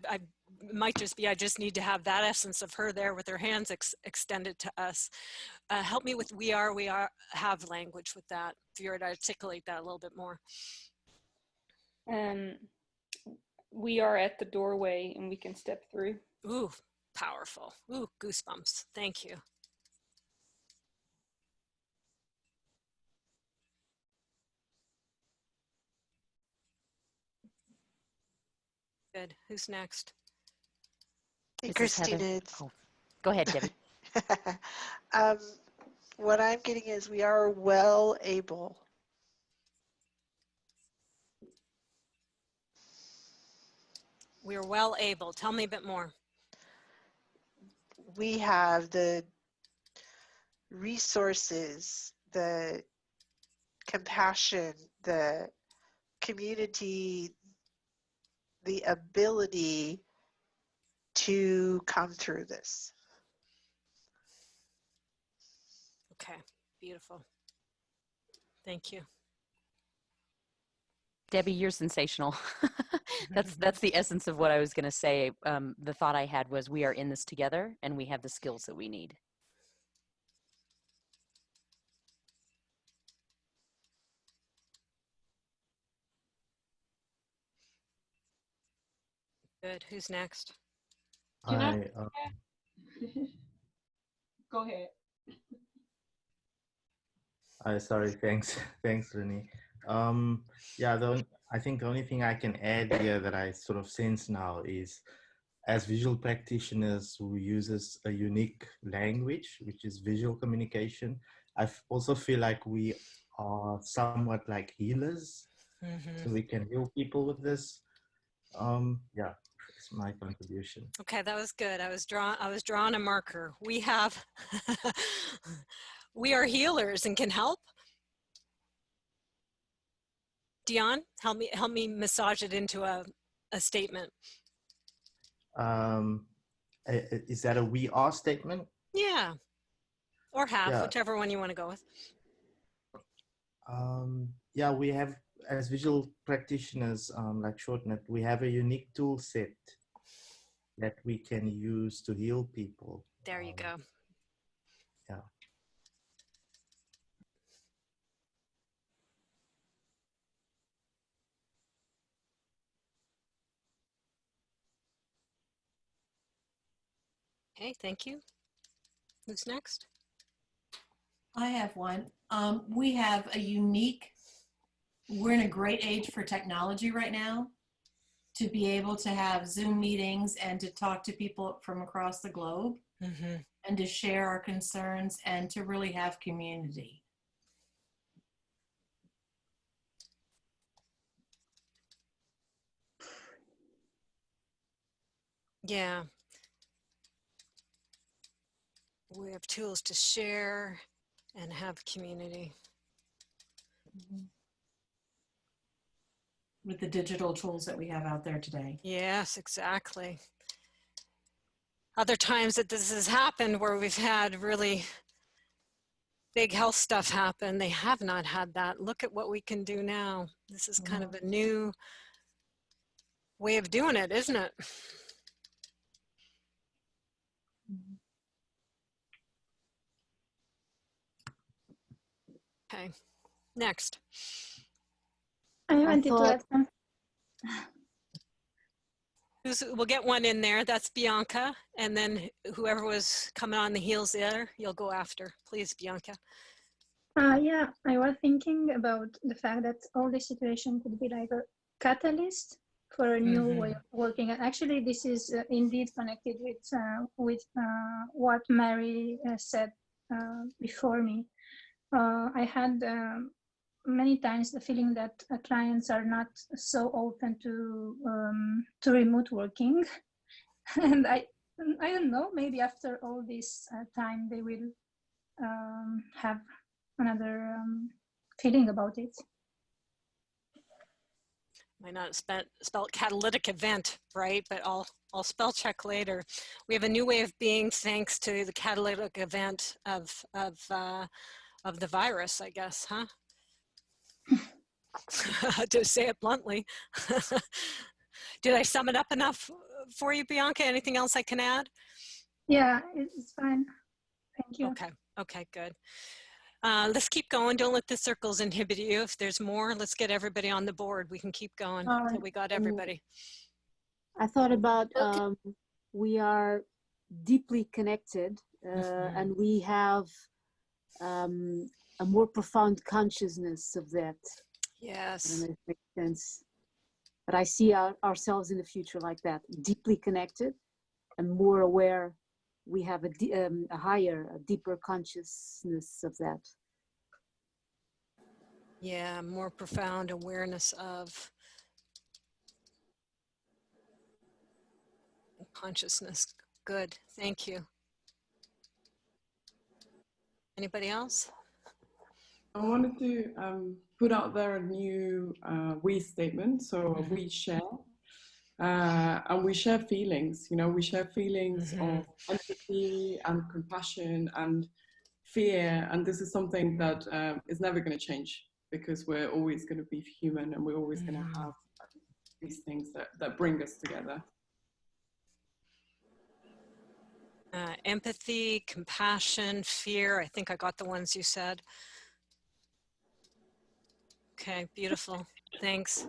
might just be, I just need to have that essence of her there with her hands extended to us. Help me with we are, have language with that. If you were to articulate that a little bit more. We are at the doorway and we can step through. Ooh, powerful. Ooh, goosebumps. Thank you. Good. Who's next? Hey, Christina. Oh, go ahead, Debbie. What I'm getting is we are well able. We're well able. Tell me a bit more. We have the resources, the compassion, the community, the ability to come through this. Okay, beautiful. Thank you. Debbie, you're sensational. That's the essence of what I was going to say. The thought I had was we are in this together and we have the skills that we need. Good. Who's next? Can I? Go ahead. Sorry, thanks, thanks, Renee. Yeah, I think the only thing I can add here that I sort of sense now is, as visual practitioners who uses a unique language, which is visual communication, also feel like we are somewhat like healers, so we can heal people with this. Yeah, it's my contribution. Okay, that was good. I was drawing a marker. We have, we are healers and can help. Dion, help me massage it into a statement. Is that a we are statement? Yeah, or have, Yeah. whichever one you want to go with. Yeah, we have, as visual practitioners, like ShortNet, we have a unique tool set that we can use to heal people. There you go. Yeah. Okay, thank you. Who's next? I have one. We have a unique, we're in a great age for technology right now, to be able to have Zoom meetings and to talk to people from across the globe and to share our concerns and to really have community. Yeah. We have tools to share and have community. With the digital tools that we have out there today. Yes, exactly. Other times that this has happened where we've had really big health stuff happen, they have not had that. Look at what we can do now. This is kind of a new way of doing it, isn't it? Okay, next. I wanted to add some. We'll get one in there. That's Bianca. And then whoever was coming on the heels there, you'll go after. Please, Bianca. Yeah, I was thinking about the fact that all this situation could be like a catalyst for a new way of working. And actually, this is indeed connected with what Mary said before me. I had many times the feeling that clients are not so open to remote working, and I don't know. Maybe after all this time, they will have another feeling about it. Might not spell catalytic event, right? But I'll spell check later. We have a new way of being thanks to the catalytic event of the virus, I guess, huh? To say it bluntly. Did I sum it up enough for you, Bianca? Anything else I can add? Yeah, it's fine. Thank you. Okay, good. Let's keep going. Don't let the circles inhibit you. If there's more, let's get everybody on the board. We can keep going until we got everybody. I thought about we are deeply connected and we have a more profound consciousness of that. Yes. I don't know if it makes sense. But I see ourselves in the future like that, deeply connected and more aware. We have a higher, a deeper consciousness of that. Yeah, more profound awareness of consciousness. Good, thank you. Anybody else? I wanted to put out there a new we statement, so we share. And we share feelings, you know, we share feelings of empathy and compassion and fear. And this is something that is never going to change because we're always going to be human and we're always going to have these things that bring us together. Empathy, compassion, fear. I think I got the ones you said. Okay, beautiful. Thanks.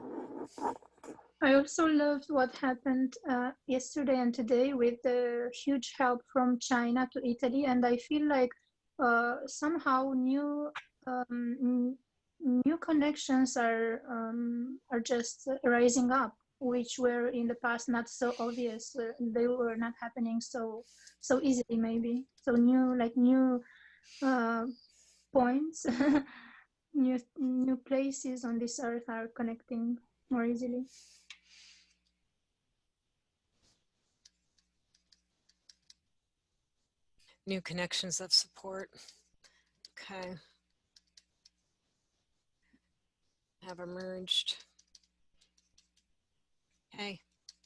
I also loved what happened yesterday and today with the huge help from China to Italy, and I feel like somehow new connections are just rising up, which were in the past not so obvious. They were not happening so easily, maybe. So new points, new places on this earth are connecting more easily. New connections of support. Okay. Have emerged. Okay.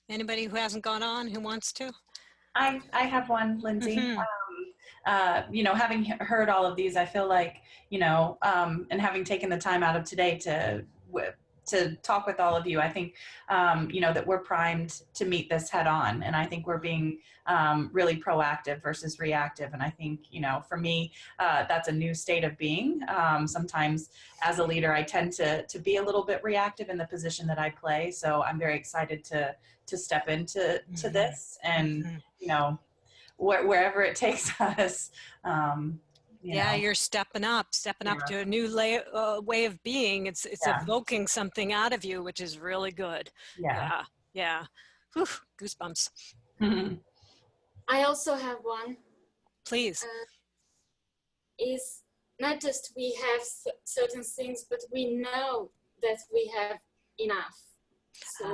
Anybody who hasn't gone on who wants to? I have one, Lindsay. Mm-hmm. You know, having heard all of these, I feel like, you know, and having taken the time out of today to talk with all of you, I think, you know, that we're primed to meet this head on. And I think we're being really proactive versus reactive. And I think, you know, for me, that's a new state of being. Sometimes as a leader, I tend to be a little bit reactive in the position that I play. So I'm very excited to step into this and, you know, wherever it takes us. You know. You're stepping up to a new way of being. It's evoking something out of you, which is really good. Yeah. Whew, goosebumps. I also have one. Please. Is not just we have certain things, but we know that we have enough. So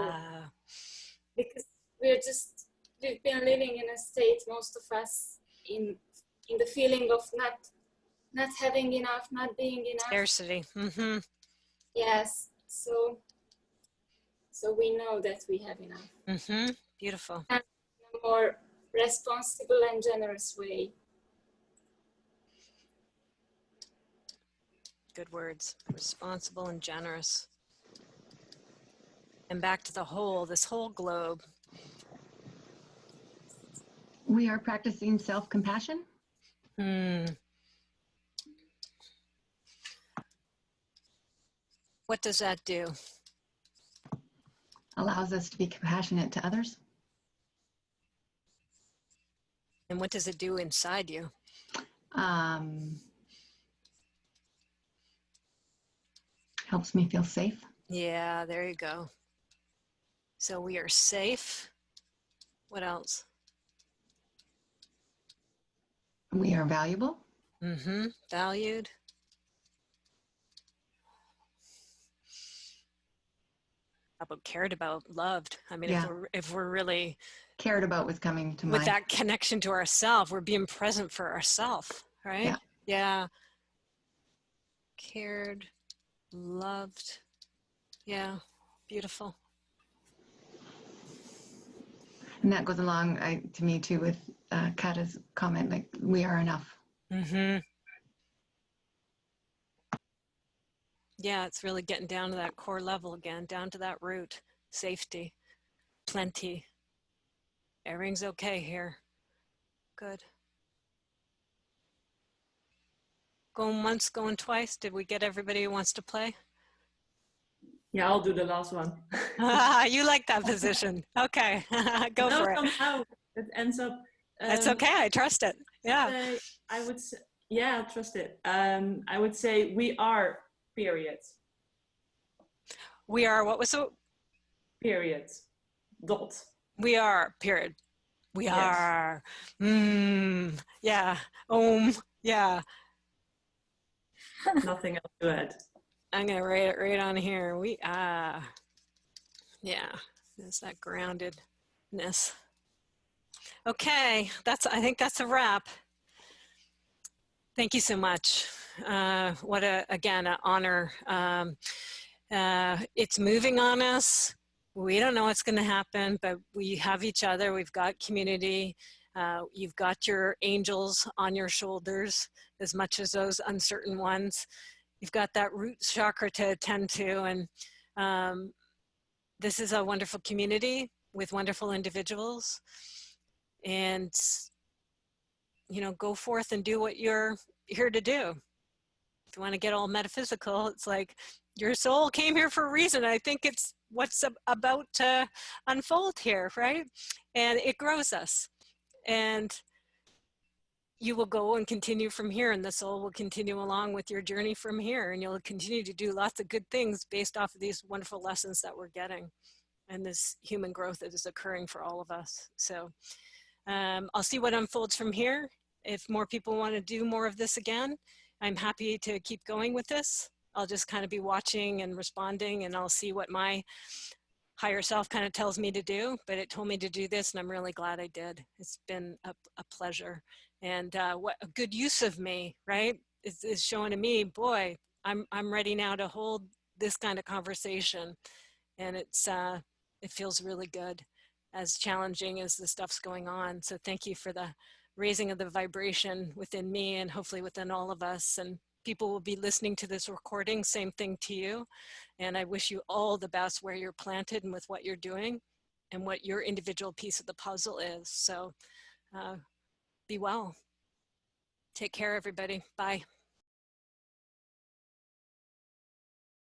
because we've been living in a state, most of us, in the feeling of not having enough, not being enough. Scarcity. Mm-hmm. Yes. So we know that we have enough. Mm-hmm. Beautiful. And in a more responsible and generous way. Good words. Responsible and generous. And back to the whole, this whole globe. We are practicing self-compassion. What does that do? Allows us to be compassionate to others. And what does it do inside you? Helps me feel safe. Yeah, there you go. So we are safe. What else? We are valuable. Mm-hmm. Valued. How about cared about, loved? I mean, if we're really cared about was coming to mind. With that connection to ourselves, we're being present for ourselves, right? Yeah. Cared, loved. Yeah, beautiful. And that goes along, to me too, with Kata's comment, like we are enough. Mm-hmm. Yeah, it's really getting down to that core level again, down to that root. Safety, plenty. Everything's okay here. Good. Going once, going twice. Did we get everybody who wants to play? Yeah, I'll do the last one. You like that position. Okay, go for it. Somehow it ends up. That's okay. I trust it. Yeah. I would say, yeah, trust it. I would say we are, period. We are, what was it? Period. Dot. We are, period. We are. Yeah. Yeah. Nothing else to add. I'm going to write it right on here. We are. Yeah. There's that groundedness. Okay. I think that's a wrap. Thank you so much. What again, an honor. It's moving on us. We don't know what's going to happen, but we have each other. We've got community. You've got your angels on your shoulders as much as those uncertain ones. You've got that root chakra to attend to. And this is a wonderful community with wonderful individuals. And, you know, go forth and do what you're here to do. If you want to get all metaphysical, it's like Your soul came here for a reason. I think it's what's about to unfold here, right? And it grows us. And you will go and continue from here, and the soul will continue along with your journey from here, and you'll continue to do lots of good things based off of these wonderful lessons that we're getting and this human growth that is occurring for all of us. So I'll see what unfolds from here. If more people want to do more of this again, I'm happy to keep going with this. I'll just kind of be watching and responding, and I'll see what my higher self kind of tells me to do, but it told me to do this, and I'm really glad I did. It's been a pleasure. And what a good use of me, right? Is showing to me, boy, I'm ready now to hold this kind of conversation. And it feels really good, as challenging as the stuff's going on. So thank you for the raising of the vibration within me and hopefully within all of us. And people will be listening to this recording, same thing to you. And I wish you all the best where you're planted and with what you're doing and what your individual piece of the puzzle is. So be well. Take care, everybody. Bye.